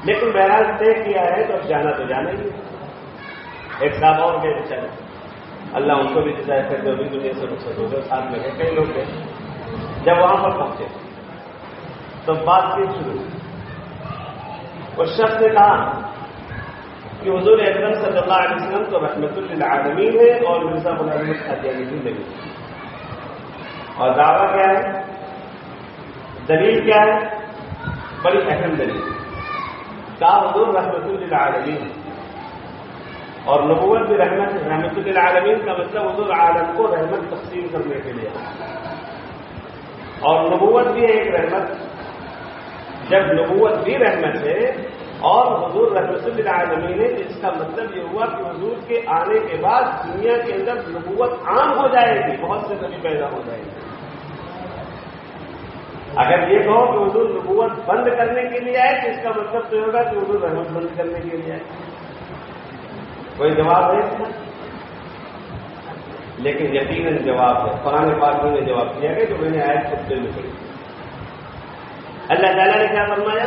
لیکن بہرحال طے کیا ہے تو جانا تو جانا ہی ہے. ایک صاحب اور گئے بیچارے، اللہ ان کو بھی جزائے خیر جو بھی دنیا سے رخصت ہو گئے، ساتھ میں گئے کئی لوگ گئے. جب وہاں پر پہنچے تو بات چیت شروع ہوئی. اس شخص نے کہا کہ حضور اکرم صلی اللہ علیہ وسلم تو رحمت للعالمین ہے اور مرزا غلام احمد قادیانی بھی نبی. اور دعویٰ کیا ہے؟ دلیل کیا ہے؟ بڑی اہم دلیل. کہا حضور رحمت للعالمین اور نبوت بھی رحمت للعالمین کا مطلب حضور عالم کو رحمت تقسیم کرنے کے لیے، اور نبوت بھی ایک رحمت. جب نبوت بھی رحمت ہے اور حضور رحمت للعالمین ہے، اس کا مطلب یہ ہوا کہ حضور کے آنے کے بعد دنیا کے اندر نبوت عام ہو جائے گی، بہت سے نبی پیدا ہو جائے گی. اگر یہ کہو کہ حضور نبوت بند کرنے کے لیے آئے تو اس کا مطلب تو یہ ہوگا کہ حضور رحمت بند کرنے کے لیے آئے. کوئی جواب ہے اس کا؟ لیکن یقیناً جواب ہے. قرآن پاک میں جواب دیا گیا جو میں نے آیت خطبے میں پڑھی. اللہ تعالیٰ نے کیا فرمایا؟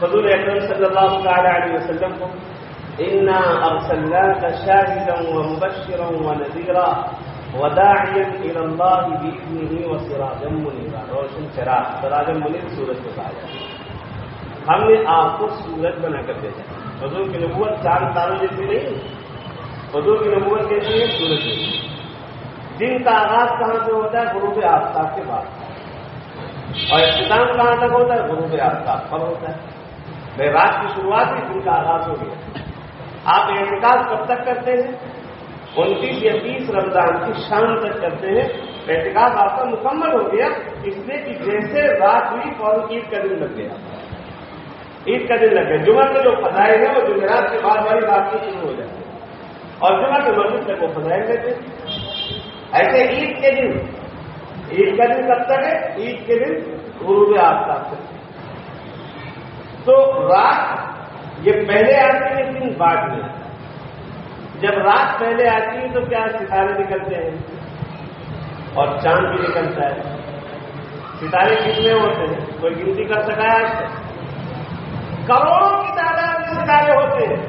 حضور اکرم صلی اللہ تعالی علیہ وسلم کو انا ارسلناک شاہدا ومبشرا ونذیرا وداعیا الی اللہ باذنہ وسراجا منیرا. روشن چراغ، سراج منیر سورج کو کہا جاتا ہے. ہم نے آپ کو سورج بنا کر بھیجا. حضور کی نبوت چاند تاروں جیسی نہیں، حضور کی نبوت کیسی ہے؟ سورج جیسی. دن کا آغاز کہاں سے ہوتا ہے؟ غروب آفتاب کے بعد، اور اختتام کہاں تک ہوتا ہے؟ غروب آفتاب پر ہوتا ہے. بھائی رات کی شروعات ہی دن کا آغاز ہو گیا. آپ اعتکاف کب تک کرتے ہیں؟ 29 یا 30 رمضان کی شام تک کرتے ہیں. اعتکاف آپ کا مکمل ہو گیا، اس لیے کہ جیسے رات ہوئی فوراً عید کا دن لگ گیا. عید کا دن لگ گیا. جمعہ کے جو فضائل ہیں وہ جمعرات کے بعد والی رات میں شروع ہو جاتے ہیں، اور جمعہ کے مسجد تک وہ فضائل دیتے ہیں. ایسے عید کے دن، عید کا دن کب تک ہے؟ عید کے دن غروب آفتاب تک. تو رات یہ پہلے آتی ہے، دن بعد میں. جب رات پہلے آتی ہے تو کیا ستارے نکلتے ہیں اور چاند بھی نکلتا ہے. ستارے کتنے ہوتے ہیں؟ کوئی گنتی کر سکا ہے آج تک؟ کروڑوں کی تعداد میں ستارے ہوتے ہیں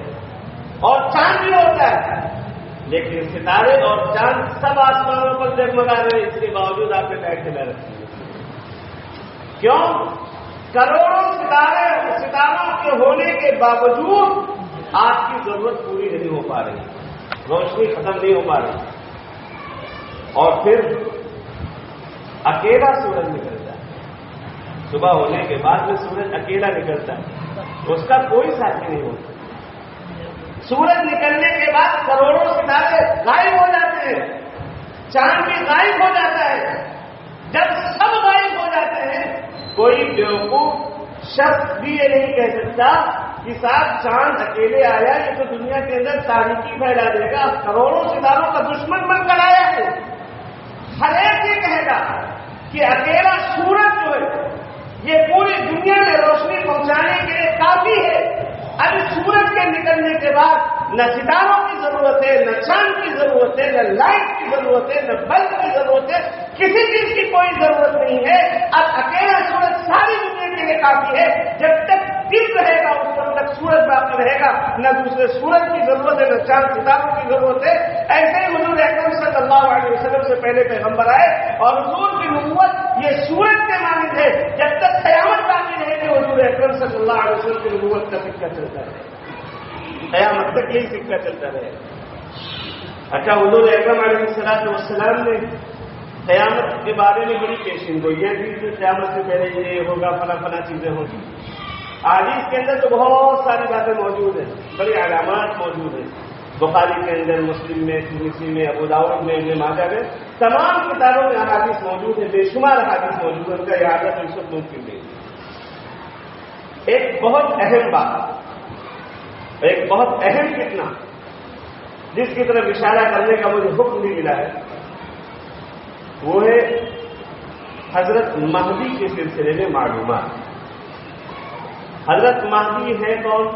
اور چاند بھی ہوتا ہے. لیکن ستارے اور چاند سب آسمانوں پر جگمگا رہے ہیں، اس کے باوجود آپ نے بیٹھ کے نہ رکھتی ہے. کیوں؟ کروڑوں ستاروں کے ہونے کے باوجود آپ کی ضرورت پوری نہیں ہو پا رہی، روشنی ختم نہیں ہو پا رہی. اور پھر اکیلا سورج نکلتا ہے. صبح ہونے کے بعد میں سورج اکیلا نکلتا ہے، اس کا کوئی ساتھی نہیں ہوتا. سورج نکلنے کے بعد کروڑوں ستارے غائب ہو جاتے ہیں، چاند بھی غائب ہو جاتا ہے. جب سب غائب ہو جاتے ہیں، کوئی بیوقوف شخص بھی یہ نہیں کہہ سکتا کہ صاحب چاند اکیلے آیا، یہ تو دنیا کے اندر تاریکی پھیلا دے گا، کروڑوں ستاروں کا دشمن بن کر آیا ہے. ہر ایک یہ کہے گا کہ اکیلا سورج جو ہے یہ پوری دنیا میں روشنی پہنچانے کے لیے کافی ہے. اب سورج کے نکلنے کے بعد نہ ستاروں کی ضرورت ہے، نہ چاند کی ضرورت ہے، نہ لائٹ کی ضرورت ہے، نہ بلب کی ضرورت ہے، کسی چیز کی کوئی ضرورت نہیں ہے. اب اکیلا سورج ساری دنیا کے لیے کافی ہے. جب تک دن رہے گا اس وقت تک سورج باقی رہے گا، نہ دوسرے سورج کی ضرورت ہے، نہ چاند ستاروں کی ضرورت ہے. ایسے ہی حضور اکرم صلی اللہ علیہ وسلم سے پہلے پیغمبر آئے اور حضور کی نبوت یہ سورج کے مانند ہے. جب تک قیامت باقی رہے گی حضور اکرم صلی اللہ علیہ وسلم کی نبوت کا سکہ چلتا ہے. قیامت تک یہی سکہ چلتا رہے. اچھا حضور اکرم علیہ الصلوۃ والسلام نے قیامت کے بارے میں بڑی پیشنگوئیاں دی کہ قیامت سے پہلے یہ ہوگا، فلاں فلاں چیزیں ہوگی. حدیث کے اندر تو بہت ساری باتیں موجود ہیں، بڑی علامات موجود ہیں. بخاری کے اندر، مسلم میں، ترمذی میں، ابو داؤد میں، ابن ماجہ میں، تمام کتابوں میں احادیث موجود ہیں، بے شمار احادیث موجود ہیں. ان کا اعادہ تو اس وقت ممکن نہیں. ایک بہت اہم بات، ایک بہت اہم فتنہ جس کی طرف اشارہ کرنے کا مجھے حکم بھی ملا ہے، وہ ہے حضرت مہدی کے سلسلے میں معلومات. حضرت مہدی ہے کون؟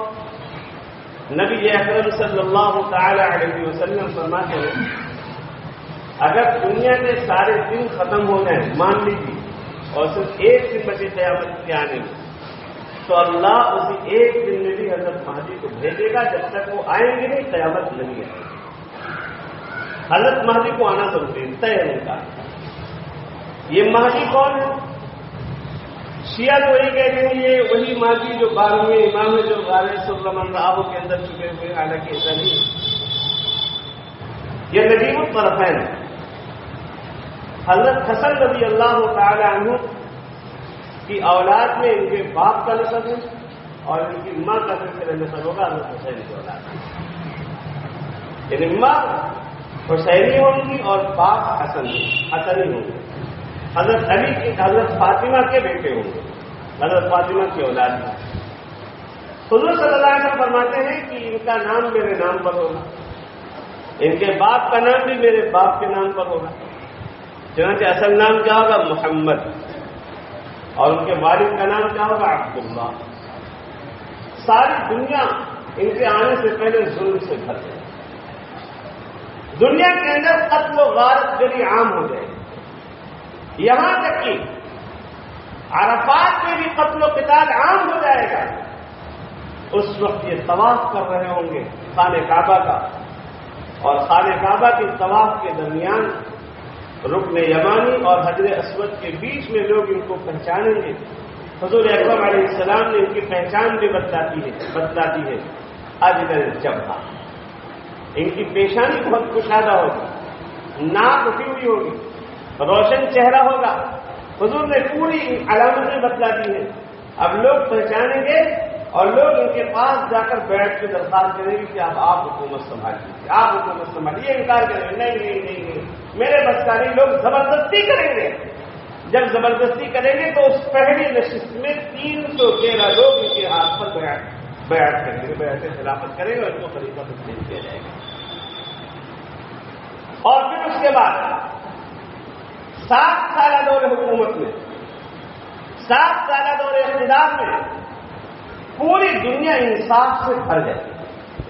نبی اکرم صلی اللہ تعالی علیہ وسلم فرماتے ہیں اگر دنیا کے سارے دن ختم ہو جائیں، مان لیجیے، اور صرف ایک دن بچے قیامت کے آنے میں، تو اللہ اسی ایک دن میں بھی حضرت مہدی کو بھیجے گا. جب تک وہ آئیں گے نہیں قیامت نہیں آئے گی. حضرت مہدی کو آنا ضروری طے ہے ان کا. یہ مہدی کون ہے؟ شیعہ تو وہی کہتے ہیں یہ وہی مہدی جو 12ویں امام ہے، جو غار سلمان راہو کے اندر چھپے ہوئے، حالانکہ ایسا نہیں. یہ ندیم الطرفین حضرت حسن رضی اللہ تعالی عنہ کی اولاد میں ان کے باپ کا نسب ہے اور ان کی ماں کا سلسلہ نسب ہوگا حضرت حسین کی اولاد. یعنی ماں حسینی ہوں گی اور باپ حسنی ہوں گے. حضرت علی کی حضرت فاطمہ کے بیٹے ہوں گے، حضرت فاطمہ کی اولاد میں. حضور صلی اللہ علیہ وسلم فرماتے ہیں کہ ان کا نام میرے نام پر ہوگا، ان کے باپ کا نام بھی میرے باپ کے نام پر ہوگا. چنانچہ اصل نام کیا ہوگا؟ محمد. اور ان کے والد کا نام کیا ہوگا؟ عبداللہ. ساری دنیا ان کے آنے سے پہلے ظلم سے بھر جائے. دنیا کے اندر قتل و غارت گری عام ہو جائے. یہاں تک کہ عرفات میں بھی قتل و قتال عام ہو جائے گا. اس وقت یہ طواف کر رہے ہوں گے خانہ کعبہ کا، اور خانہ کعبہ کے طواف کے درمیان رکن یمانی اور حجر اسود کے بیچ میں لوگ ان کو پہچانیں گے. حضور اکرم علیہ السلام نے ان کی پہچان بھی بتلاتی ہے. اجل الجبہہ، ان کی پیشانی بہت کشادہ ہوگی، ناک اٹھی ہوئی ہوگی، روشن چہرہ ہوگا. حضور نے پوری علامتیں بتلا دی ہیں. اب لوگ پہچانیں گے اور لوگ ان کے پاس جا کر بیٹھ کے درخواست کریں گے کہ اب آپ حکومت سنبھالیے، آپ حکومت سنبھالیے. انکار کریں گے، نہیں نہیں نہیں نہیں میرے بس کا نہیں. لوگ زبردستی کریں گے. جب زبردستی کریں گے تو اس پہلی نشست میں 313 لوگ ان کے ہاتھ پر بیعت کریں گے، بیعت خلافت کریں گے اور ان کو خلیفہ تسلیم کیا جائے گا. اور پھر اس کے بعد 7 سالہ دور حکومت میں، 7 سالہ دور اقتدار میں پوری دنیا انصاف سے بھر جائے گی.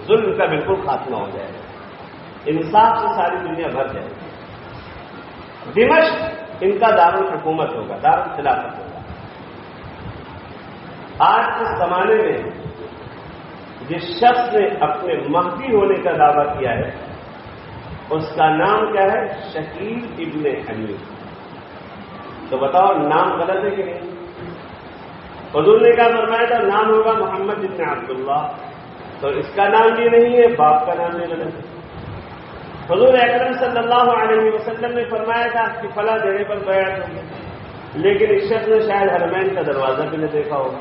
ظلم کا بالکل خاتمہ ہو جائے گا، انصاف سے ساری دنیا بھر جائے گی. دمشق ان کا دارالحکومت ہوگا، دارالخلافت ہوگا. آج کے زمانے میں جس شخص نے اپنے مہدی ہونے کا دعویٰ کیا ہے اس کا نام کیا ہے؟ شکیل ابن حنیف. تو بتاؤ نام غلط ہے کہ نہیں؟ حضور نے کیا فرمایا تھا؟ نام ہوگا محمد ابن عبداللہ. تو اس کا نام بھی نہیں ہے، باپ کا نام بھی غلط ہے. حضور اکرم صلی اللہ علیہ وسلم نے فرمایا تھا کہ فلاں جگہ پر بیعت ہوگی، لیکن اس شخص نے شاید حرمین کا دروازہ بھی نہ دیکھا ہوگا.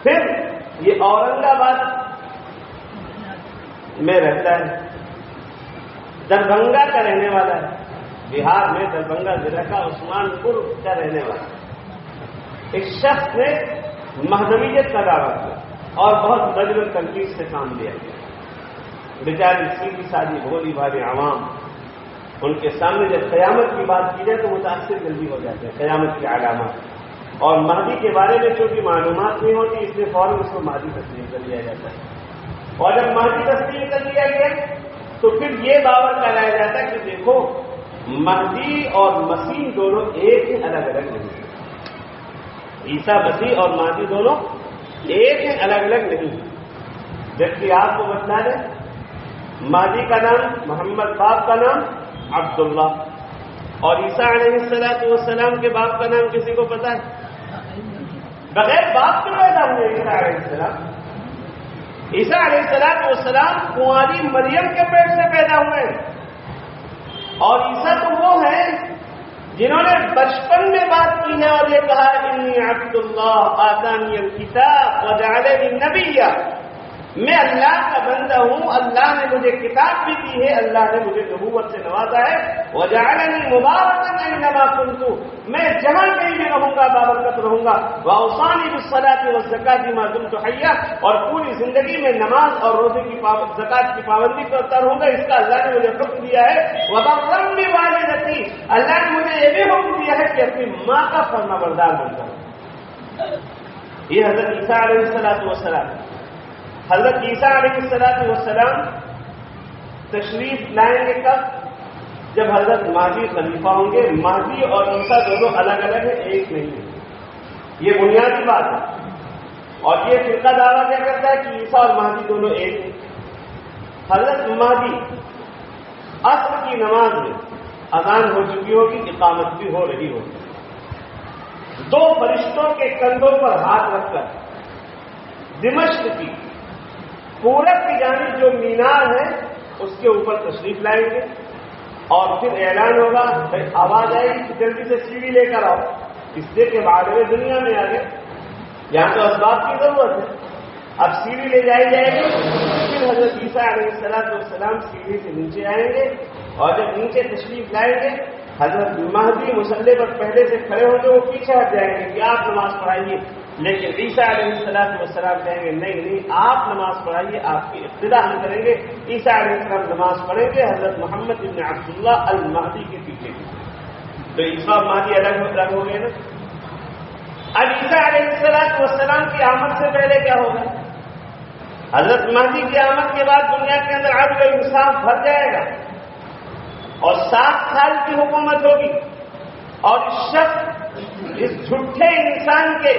پھر یہ اورنگ آباد میں رہتا ہے، دربھنگا کا رہنے والا ہے، بہار میں دربھنگا ضلع کا عثمان پور کا رہنے والا. اس شخص نے مہدویت کا دعویٰ کیا اور بہت بجر و تنقید سے کام لیا. بیچاری سیدھی سادھی بھولی بھالی عوام ان کے سامنے جب قیامت کی بات کی جائے تو متاثر جلدی ہو جاتے ہیں قیامت کی علامات. اور مہدی کے بارے میں چونکہ معلومات نہیں ہوتی اس لیے فوراً اس کو مہدی تسلیم کر لیا جاتا ہے. اور جب مہدی تسلیم کر لیا گیا تو پھر یہ دعویٰ کرایا جاتا ہے کہ دیکھو مہدی اور مسیح دونوں ایک ہی، الگ الگ نہیں ہیں. عیسیٰ مسیح اور مہدی دونوں ایک ہیں، الگ الگ نہیں. جبکہ آپ کو بتلا دیں مہدی کا نام محمد، باپ کا نام عبداللہ، اور عیسیٰ علیہ السلام کے باپ کا نام کسی کو پتا ہے؟ بغیر باپ کے پیدا ہوئے عیسیٰ علیہ السلام. عیسیٰ علیہ السلام کنواری مریم کے پیٹ سے پیدا ہوئے ہیں، اور عیسیٰ تو وہ ہیں جنہوں نے بچپن میں بات کی ہے اور یہ کہا انی عبد اللہ آتانی الکتاب وجعلنی نبیا، میں اللہ کا بندہ ہوں، اللہ نے مجھے کتاب بھی دی ہے، اللہ نے مجھے نبوت سے نوازا ہے، وجعلنی مبارکا اینما کنت، میں جہاں کہیں بھی رہوں گا بابرکت رہوں گا، واوصانی بالصلاۃ والزکاۃ ما دمت حیا، اور پوری زندگی میں نماز اور روزے کی زکات کی پابندی کرتا رہوں گا، اس کا اللہ نے مجھے حکم دیا ہے، وبرا بوالدتی، اللہ نے مجھے یہ بھی حکم دیا ہے کہ اپنی ماں کا فرمانبردار بن جاؤں۔ یہ حضرت عیسیٰ علیہ السلام، حضرت عیسیٰ علیہ السلام تشریف لائیں گے کب؟ جب حضرت مہدی خلیفہ ہوں گے۔ مہدی اور عیسیٰ دونوں الگ الگ ہیں، ایک نہیں ہے، یہ بنیادی بات ہے۔ اور یہ فرقہ دعویٰ کیا کرتا ہے کہ عیسیٰ اور مہدی دونوں ایک ہیں۔ حضرت مہدی عصر کی نماز میں اذان ہو چکی ہوگی، اقامت بھی ہو رہی ہوگی، دو فرشتوں کے کندھوں پر ہاتھ رکھ کر دمشق کی پورب کی جانب جو مینار ہے اس کے اوپر تشریف لائیں گے، اور پھر اعلان ہوگا، آواز آئے گی کہ جلدی سے سیڑھی لے کر آؤ، اس لیے کہ بعد میں دنیا میں آ گئے، یہاں تو اسباب کی ضرورت ہے، اب سیڑھی لے جائی جائے گی، پھر حضرت عیسیٰ علیہ السلام سیڑھی سے نیچے آئیں گے، اور جب نیچے تشریف لائیں گے حضرت مہدی مصلی پر پہلے سے کھڑے ہوں گے، وہ پیچھے ہٹ جائیں گے کہ آپ نماز پڑھائیے، لیکن عیسیٰ علیہ السلام کہیں گے نہیں آپ نماز پڑھائیے، آپ کی ابتدا ہم کریں گے۔ عیسیٰ علیہ السلام نماز پڑھیں گے حضرت محمد بن عبداللہ المہدی کے پیچھے، تو عیسیٰ اور مہدی الگ ہو گئے نا۔ اب عیسیٰ علیہ السلام کی آمد سے پہلے کیا ہوگا؟ حضرت مہدی کی آمد کے بعد دنیا کے اندر عدل و انصاف بھر جائے گا، اور 7 سال کی حکومت ہوگی، اور اس جھوٹے انسان کے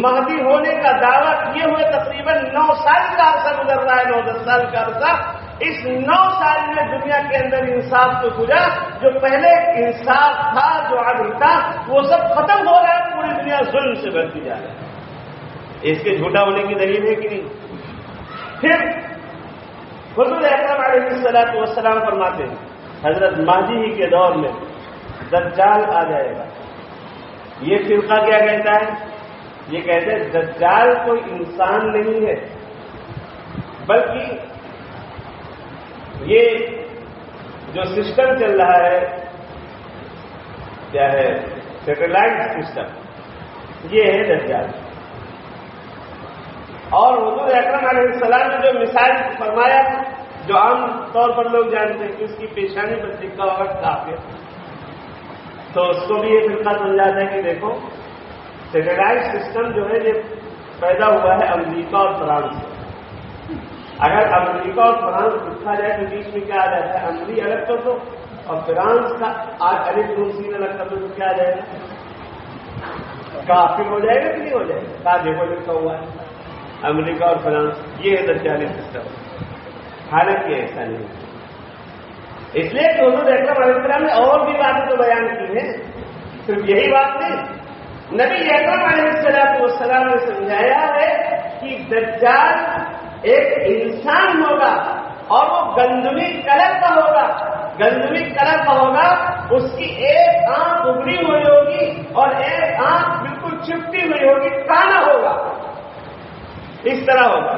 مہدی ہونے کا دعویٰ کیے ہوئے تقریباً 9 سال کا عرصہ گزر رہا ہے، 9-10 سال کا عرصہ۔ اس 9 سال میں دنیا کے اندر انصاف تو گزرا، جو پہلے انصاف تھا، جو عدل تھا، وہ سب ختم ہو رہا ہے، پوری دنیا ظلم سے بھرتی جا رہی ہے۔ اس کے جھوٹا ہونے کی دلیل ہے کہ نہیں؟ پھر حضور اکرم علیہ السلام فرماتے ہیں حضرت مہدی ہی کے دور میں دجال آ جائے گا۔ یہ فرقہ کیا کہتا ہے؟ یہ کہتے ہیں دجال کوئی انسان نہیں ہے، بلکہ یہ جو سسٹم چل رہا ہے، کیا ہے، سیٹلائٹ سسٹم، یہ ہے دجال۔ اور حضور اکرم علیہ السلام نے جو مثال فرمایا، جو عام طور پر لوگ جانتے ہیں کہ اس کی پیشانی پر لکھا ہوگا کافر، تو اس کو بھی یہ فرقہ سمجھاتا ہے کہ دیکھو سیٹلائٹ سسٹم جو ہے یہ پیدا ہوا ہے امریکہ اور فرانس سے۔ اگر امریکہ اور فرانس لکھا جائے تو بیچ میں کیا آ جاتا ہے؟ امریکہ الگ کر دو اور فرانس کا الگ سین الگ کر دو تو کیا آ جائے گا؟ کافر ہو جائے گا کہ نہیں ہو جائے گا؟ دیکھو لکھا ہوا ہے امریکہ اور فرانس، یہ ہے دجالی سسٹم۔ حالانکہ ایسا نہیں، اس لیے کہ حضور اکرم علیہ السلام نے اور بھی باتیں تو بیان کی ہیں، صرف یہی بات نہیں، نبی اکرم علیہ السلام نے سمجھایا ہے کہ دجال ایک انسان ہوگا، اور وہ گندمی کلر کا ہوگا، گندمی کلر کا ہوگا، اس کی ایک آنکھ ابری ہوئی ہوگی اور ایک آنکھ بالکل چپٹی ہوئی ہوگی، کانا ہوگا، اس طرح ہوگا،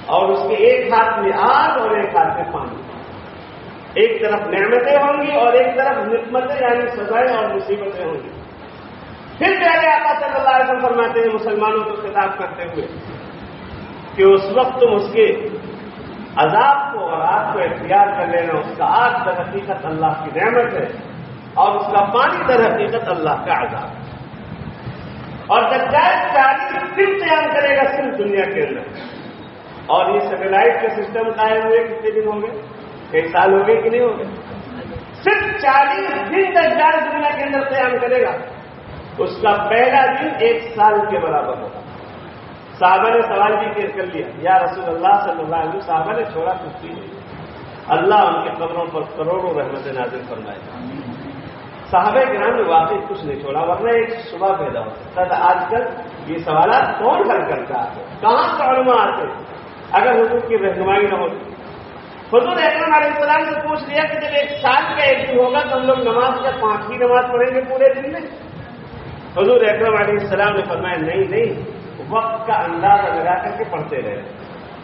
اور اس کے ایک ہاتھ میں آگ اور ایک ہاتھ میں پانی، ایک طرف نعمتیں ہوں گی اور ایک طرف نقمتیں یعنی سزائیں اور مصیبتیں ہوں گی۔ پھر پیارے آقا صلی اللہ علیہ وسلم فرماتے ہیں مسلمانوں کو خطاب کرتے ہوئے کہ اس وقت تم اس کے عذاب کو اور آگ کو اختیار کر لینا، اس کا آگ در حقیقت اللہ کی نعمت ہے، اور اس کا پانی در حقیقت اللہ کا عذاب۔ اور دجال 40 دن قیام کرے گا صرف دنیا کے اندر، اور یہ سیٹلائٹ کا سسٹم قائم ہوئے کتنے دن ہو گئے؟ کئی سال ہو گئے کہ نہیں ہو گئے؟ صرف 40 دن دجال دنیا کے اندر قیام کرے گا، اس کا پہلا دن 1 سال کے برابر ہوگا۔ صحابہ نے سوال بھی کر لیا، یا رسول اللہ صلی اللہ علیہ وسلم، صحابہ نے چھوڑا کچھ بھی نہیں، اللہ ان کے قبروں پر کروڑوں رحمت نازل فرمائے۔ صحابہ کرام نے واقعی کچھ نہیں چھوڑا، ورنہ ایک صبح پیدا ہوتا ہے۔ آج کل یہ سوالات کون حل کرتا ہے؟ کہاں سے علماء آتے ہیں؟ اگر حضور کی رہنمائی نہ ہوتی. حضور اکرم علیہ السلام سے پوچھ لیا کہ جب 1 سال کا ایک دن ہوگا تو ہم لوگ نماز کا 5 نماز پڑھیں گے پورے دن میں. حضور اکرم علیہ السلام نے فرمایا نہیں، وقت کا اندازہ لگا کر کے پڑھتے رہے.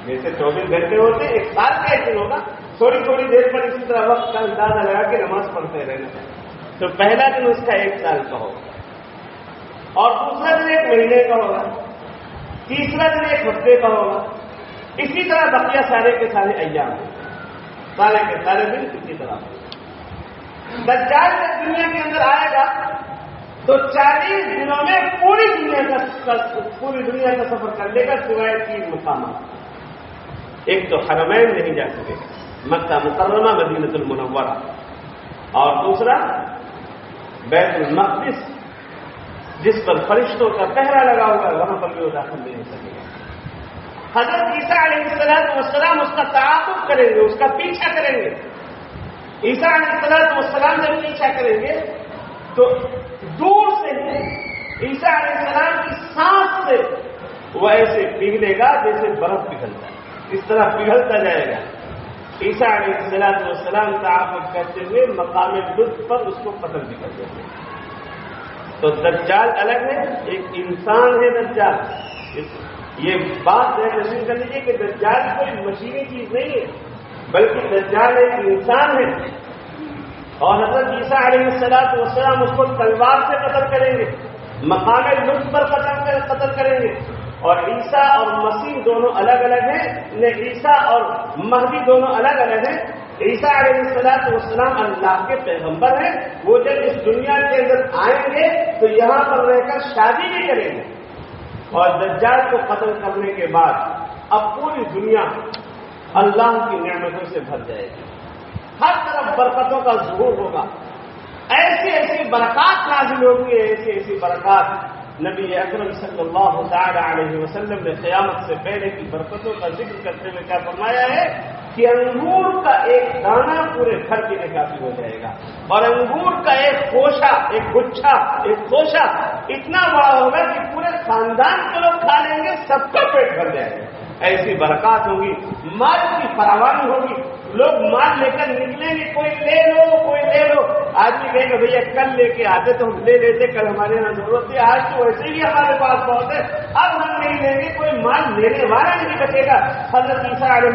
جیسے 24 گھنٹے ہوتے 1 سال کا ایک دن ہوگا، تھوڑی تھوڑی دیر پر اسی طرح وقت کا اندازہ لگا کے نماز پڑھتے رہنا. تو پہلا دن اس کا 1 سال کا ہوگا، اور دوسرا دن 1 مہینے کا ہوگا، تیسرا دن 1 ہفتے کا ہوگا. اسی طرح بقیہ سارے کے سارے ایام، سارے کے سارے دن اسی طرح. دجال جب دنیا کے اندر آئے گا تو 40 دنوں میں پوری دنیا کا سفر کر لے گا سوائے 3 مقامات. ایک تو حرمین نہیں جا سکے گا، مکہ مکرمہ مدینہ المنورہ، اور دوسرا بیت المقدس جس پر فرشتوں کا پہرا لگا ہوا ہے، وہاں پر بھی وہ داخل نہیں ہو سکے گا. حضرت عیسیٰ علیہ السلام اس کا تعاقب کریں گے، اس کا پیچھا کریں گے. عیسیٰ علیہ السلام جب پیچھا کریں گے تو دور سے عیسیٰ علیہ السلام کی سانس سے وہ ایسے پگھلے گا جیسے برف پگھلتا ہے، اس طرح پگھلتا جائے گا. عیسیٰ علیہ السلام تعاقب کرتے ہوئے مقام لطف پر اس کو قتل بھی کر دیتے ہیں. تو دجال الگ ہے، ایک انسان ہے دجال. یہ بات ذہن کر لیجیے کہ دجال کوئی مشینی چیز نہیں ہے، بلکہ دجال ایک انسان ہے. اور حضرت عیسیٰ علیہ السلام اس کو تلوار سے قتل کریں گے، مقام لطف پر قتل کریں گے. اور عیسیٰ اور مسیح دونوں الگ الگ ہیں، عیسیٰ اور مہدی دونوں الگ الگ ہیں. عیسیٰ علیہ السلام اللہ کے پیغمبر ہیں. وہ جب اس دنیا کے اندر آئیں گے تو یہاں پر رہ کر شادی بھی کریں گے. اور دجال کو قتل کرنے کے بعد اب پوری دنیا اللہ کی نعمتوں سے بھر جائے گی. ہر طرف برکتوں کا ظہور ہوگا، ایسی ایسی برکات نازل ہوگی، ایسی ایسی برکات. نبی اکرم صلی اللہ تعالی علیہ وسلم نے قیامت سے پہلے کی برکتوں کا ذکر کرتے ہوئے کیا فرمایا ہے کہ انگور کا ایک دانہ پورے گھر کے لیے کافی ہو جائے گا، اور انگور کا ایک خوشہ، ایک گچھا، ایک خوشہ اتنا بڑا ہوگا کہ پورے خاندان کے لوگ کھا لیں گے، سب کا پیٹ بھر جائے گا. ایسی برکات ہوگی، مال کی فراوانی ہوگی. لوگ مال لے کر نکلیں گے، کوئی لے لو کوئی لے لو. آدمی کہے گا بھیا کل لے کے آتے تو ہم لے لیتے، کل ہمارے یہاں ضرورت ہے، آج تو ویسے ہی ہمارے پاس بہت ہے، اب ہم نہیں لیں گے. کوئی مال لینے والا نہیں بچے گا. حضرت عیسیٰ علیہ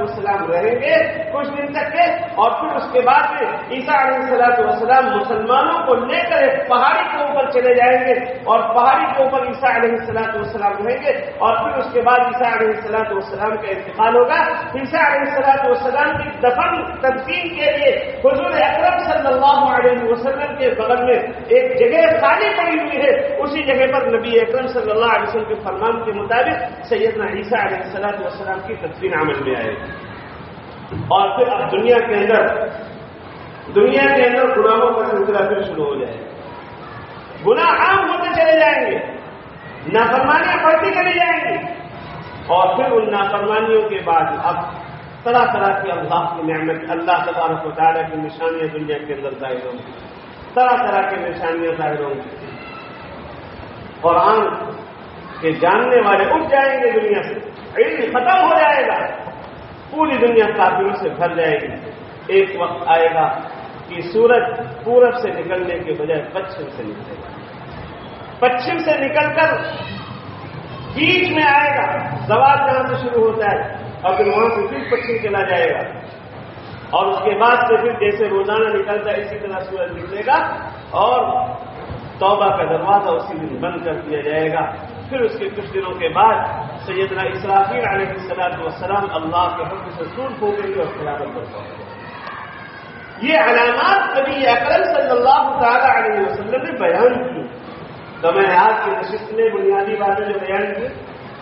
السلام رہیں گے کچھ دن تک کے، اور پھر اس کے بعد عیسیٰ علیہ السلام مسلمانوں کو لے کر ایک پہاڑی کے اوپر چلے جائیں گے، اور پہاڑی کے اوپر عیسیٰ علیہ السلام رہیں گے. اور پھر اس کے بعد عیسیٰ علیہ السلام کا انتقال ہوگا. عیسیٰ علیہ السلام کی دفن تدفین کے لیے حضور اکرم صلی اللہ علیہ وسلم کے بغل میں ایک جگہ خالی پڑی ہوئی ہے. اسی جگہ پر نبی اکرم صلی اللہ علیہ وسلم کے فرمان کے مطابق سیدنا عیسیٰ علیہ السلام کی تدفین عمل میں آئے گی. اور پھر اب دنیا کے اندر گناہوں کا سلسلہ پھر شروع ہو جائے گا. گناہ عام ہوتے چلے جائیں گے، نافرمانیاں بڑھتی چلی جائیں گی. اور پھر ان نافرمانیوں کے بعد اب طرح طرح کی اللہ کی نعمت، اللہ تبارک و تعالیٰ کی نشانیاں دنیا کے اندر ظاہر ہوں گی. طرح طرح کی نشانیاں ظاہر ہوں گی. قرآن کے جاننے والے اٹھ جائیں گے دنیا سے، علم ختم ہو جائے گا، پوری دنیا کافروں سے بھر جائے گی. ایک وقت آئے گا کہ سورج پورب سے نکلنے کے بجائے پچھم سے نکلے گا. پچھم سے نکل کر بیچ میں آئے گا، زوال جہاں سے شروع ہوتا ہے، اور پھر وہاں سے پھر پچھم چلا جائے گا. اور اس کے بعد سے پھر جیسے روزانہ نکلتا ہے اسی طرح سورج نکلے گا، اور توبہ کا دروازہ اسی دن بند کر دیا جائے گا. پھر اس کے کچھ دنوں کے بعد سیدنا اسرافیل علیہ السلام اللہ کے حکم سے سور پھونکیں گے اور خلافت برپا ہوگی. یہ علامات نبی اکرم صلی اللہ تعالی علیہ وسلم نے بیان کی. تو میں نے آج کی نشست میں بنیادی باتیں جو بیان کی،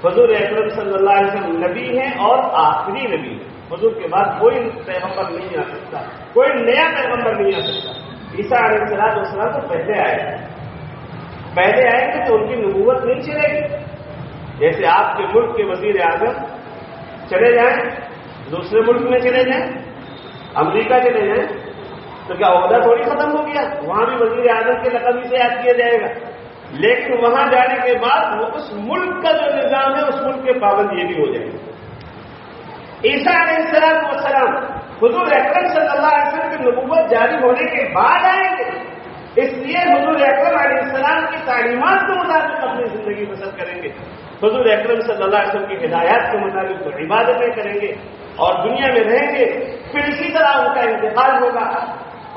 حضور اکرم صلی اللہ علیہ وسلم نبی ہیں اور آخری نبی ہیں. حضور کے بعد کوئی پیغمبر نہیں آ سکتا، کوئی نیا پیغمبر نہیں آ سکتا. عیسیٰ علیہ السلام تو پہلے آئے گے تو ان کی نبوت نہیں چلے گی. جیسے آپ کے ملک کے وزیر اعظم چلے جائیں، دوسرے ملک میں چلے جائیں، امریکہ چلے جائیں، تو کیا عہدہ تھوڑی ختم ہو گیا؟ وہاں بھی وزیر اعظم کے لقب ہی سے یاد کیا جائے گا. لیکن وہاں جانے کے بعد وہ اس ملک کا جو نظام ہے اس ملک کے پابند یہ بھی ہو جائے گا. عیسیٰ علیہ السلام حضور اکرم صلی اللہ علیہ وسلم کی نبوت جاری ہونے کے بعد آئیں گے، اس لیے حضور اکرم علیہ السلام کی تعلیمات کے مطابق اپنی زندگی بسر کریں گے، حضور اکرم صلی اللہ علیہ وسلم کی ہدایات کے مطابق تو عبادتیں کریں گے اور دنیا میں رہیں گے، پھر اسی طرح ان کا انتقال ہوگا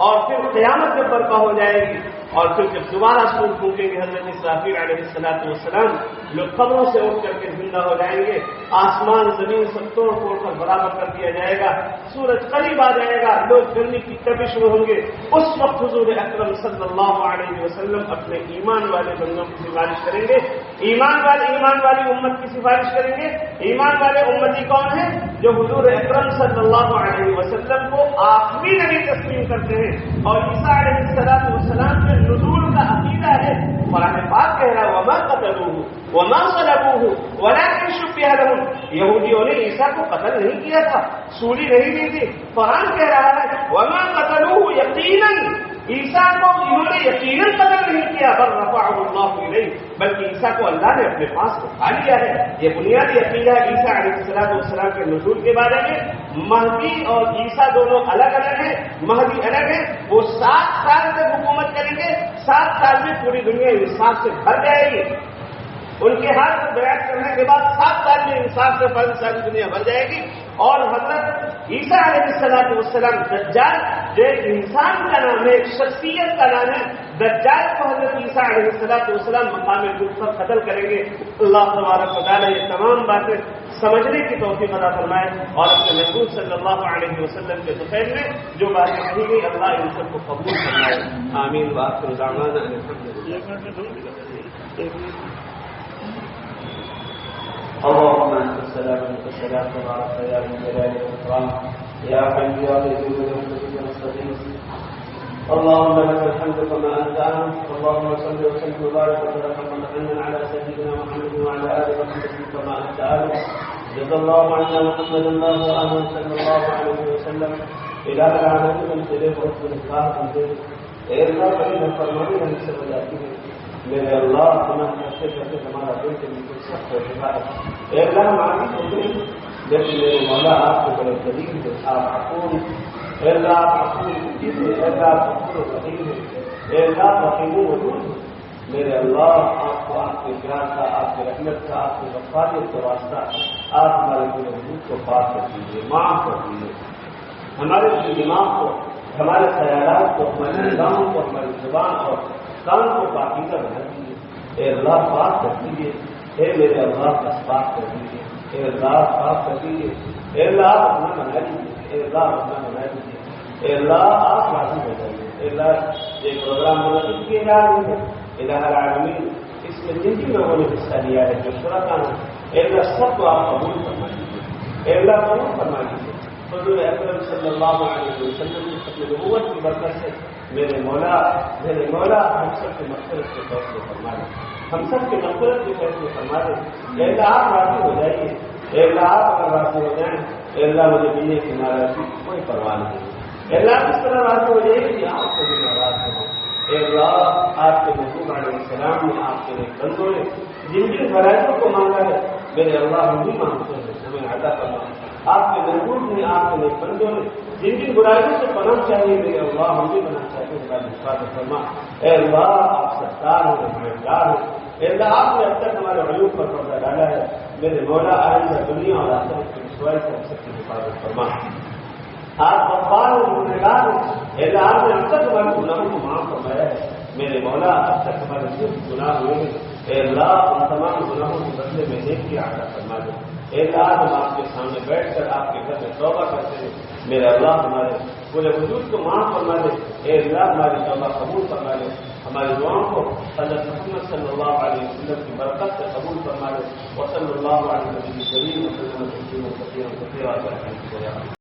اور پھر قیامت جب برپا ہو جائے گی اور پھر جب دوبارہ سور پھونکیں گے حضرت اسرافیل علیہ السلام، لوگ قبروں سے اٹھ کر کے زندہ ہو جائیں گے، آسمان زمین سب توڑ پھوڑ کر برابر کر دیا جائے گا، سورج قریب آ جائے گا، لوگ گرمی کی تپش میں ہوں گے، اس وقت حضور اکرم صلی اللہ علیہ وسلم اپنے ایمان والے بندوں کی سفارش کریں گے، ایمان والی امت کی سفارش کریں گے۔ ایمان والے امتی کون ہیں؟ جو حضور اکرم صلی اللہ علیہ وسلم کو آخری نبی تسلیم کرتے ہیں اور عیسیٰ علیہ السلام کے نزول کا عقیدہ ہے۔ قرآن پاک کہہ رہا ہے وما قتلوه وما صلبوه ولكن شبه لهم، یہودیوں نے عیسیٰ کو قتل نہیں کیا تھا، سولی نہیں دی تھی، قرآن کہہ رہا ہے وما قتلوه یقیناً، عیسیٰ کو انہوں نے یقیناً قتل نہیں کیا، بل رفعه اللہ الیہ، بلکہ عیسیٰ کو اللہ نے اپنے پاس اٹھا لیا ہے۔ یہ بنیادی عقیدہ ہے عیسیٰ علیہ السلام کے نزول کے بارے میں۔ مہدی اور عیسیٰ دونوں الگ الگ ہیں، مہدی الگ ہے، وہ 7 سال تک حکومت کریں گے، 7 سال میں پوری دنیا انصاف سے بھر جائے گی، ان کے ہاتھ میں بیعت کرنے کے بعد 7 سال میں انصاف سے ساری دنیا بھر جائے گی۔ اور حضرت عیسیٰ علیہ السلام دجال جو ایک انسان کا نام ہے، ایک شخصیت کا نام ہے، دجال کو حضرت عیسیٰ علیہ السلام مقام خود پر قتل کریں گے۔ اللہ تبارک و تعالیٰ یہ تمام باتیں سمجھنے کی توفیق عطا فرمائے اور اپنے محبوب صلی اللہ علیہ وسلم کے ذکر میں جو باتیں کہی گئی اللہ ان سب کو قبول فرمائے، آمین وآخر دعوانا ان الحمد للہ۔ اللهم انت السلام وانت السلام تبارك يا ذا الجلال والاكرام يا حي يا قيوم برحمتك نستغيث اللهم لك الحمد كما انت اهل اللهم صل وسلم وبارك وترحم على سيدنا محمد وعلى اله وصحبه كما انت اهل جزا الله عنا محمد الله واهله صلى الله عليه وسلم الى العالمين من سيره رسول الله اے اللہ بڑی فرمانی ہم سے ہو جاتی ہے، میرے اللہ تمہیں کرتے کرتے ہمارا دل کے بالکل سخت ہو چکا ہے، اے اللہ ہم آگے ہوتے ہیں لیکن میرے مولا آپ کے بڑے قریب ہے، آپ عفو، اے اللہ آپ عفو مجید ہے، اے اللہ آپ غفور رحیم ہے، اے اللہ رحیم ودود ہے، میرے اللہ آپ کو آپ کے پیار کا، آپ کی رحمت کا، آپ کی وفادیت کا واسطہ آپ ہمارے دل وجود کو پاک کر دیجیے، معاف کر دیجیے، ہمارے دماغ کو، ہمارے خیالات کو، ہمارے نظام کو، ہماری زبان اور کام کو پاکیزہ بنا دیجیے، اے اللہ پاک کر دیجیے، اے میرے اللہ بس پاک کر دیجیے، اے اللہ پاک کر دیجیے، اے اللہ آپ اپنا بنا دیجیے، اے اللہ اپنا بنا دیجیے، اے اللہ آپ راضی ہو جائیے، اے اللہ یہ پروگرام منعقد کیے جا رہے ہیں الہ العالمین، اس میں جن جن لوگوں نے حصہ لیا ہے جو شرکا ہیں، اے اللہ سب کو آپ قبول فرما دیجیے، اے اللہ قبول فرما دیجیے، حضور اکرم صلی اللہ علیہ وسلم کی اپنی نبوت کی برکت سے میرے مولا ہم سب کے مغفرت کے فیصلے فرما دیں، ہم سب کے مغفرت کے فیصلے فرما دیں، اے اللہ آپ راضی ہو جائیے، اے اللہ آپ اگر راضی ہو جائیں، اے اللہ مجھے ملنے کی ناراضی کوئی پرواہ نہیں، اے اللہ کس طرح راضی ہو جائے کہ آپ کو بھی ناراض ہو، اے اللہ آپ کے محبوب علیہ السلام نے، آپ کے بندوں نے جن جن فرائضوں کو مانگا ہے میرے اللہ ہم بھی مانگتے ہیں، ہمیں عطا فرما، آپ کے محبوب نے، آپ کے بندوں نے جن جن برائیوں سے پناہ چاہیے میرے اللہ ہم بھی بنا چاہتے ہیں، حفاظت فرما، اے اللہ آپ ستار ہیں، مہربان ہیں، اے اللہ آپ نے اب تک ہمارے عیوب پر پردہ ڈالا ہے، میرے مولا آئندہ دنیا اور آخرت کی رسوائی سے ہم سب کی حفاظت فرما، آپ غفار اور گنہگار ہیں، اے اللہ آپ نے اب تک ہمارے گناہوں کو معاف فرمایا ہے، میرے مولا اب تک ہمارے صرف گناہ ہوئے ہیں، اے اللہ ان تمام گناہوں کے بدلے میں نیکی عطا فرما دے، اے اللہ ہم آپ کے سامنے بیٹھ کر آپ کے گھر میں توبہ کرتے ہیں، میرے اللہ ہمارے پورے وجود کو معاف فرما دے، اے اللہ ہماری توبہ قبول فرما دے، ہماری دعاؤں کو حضرت محمد صلی اللہ علیہ وسلم کی برکت سے قبول فرما دے، وصلی اللہ علیہ وسلم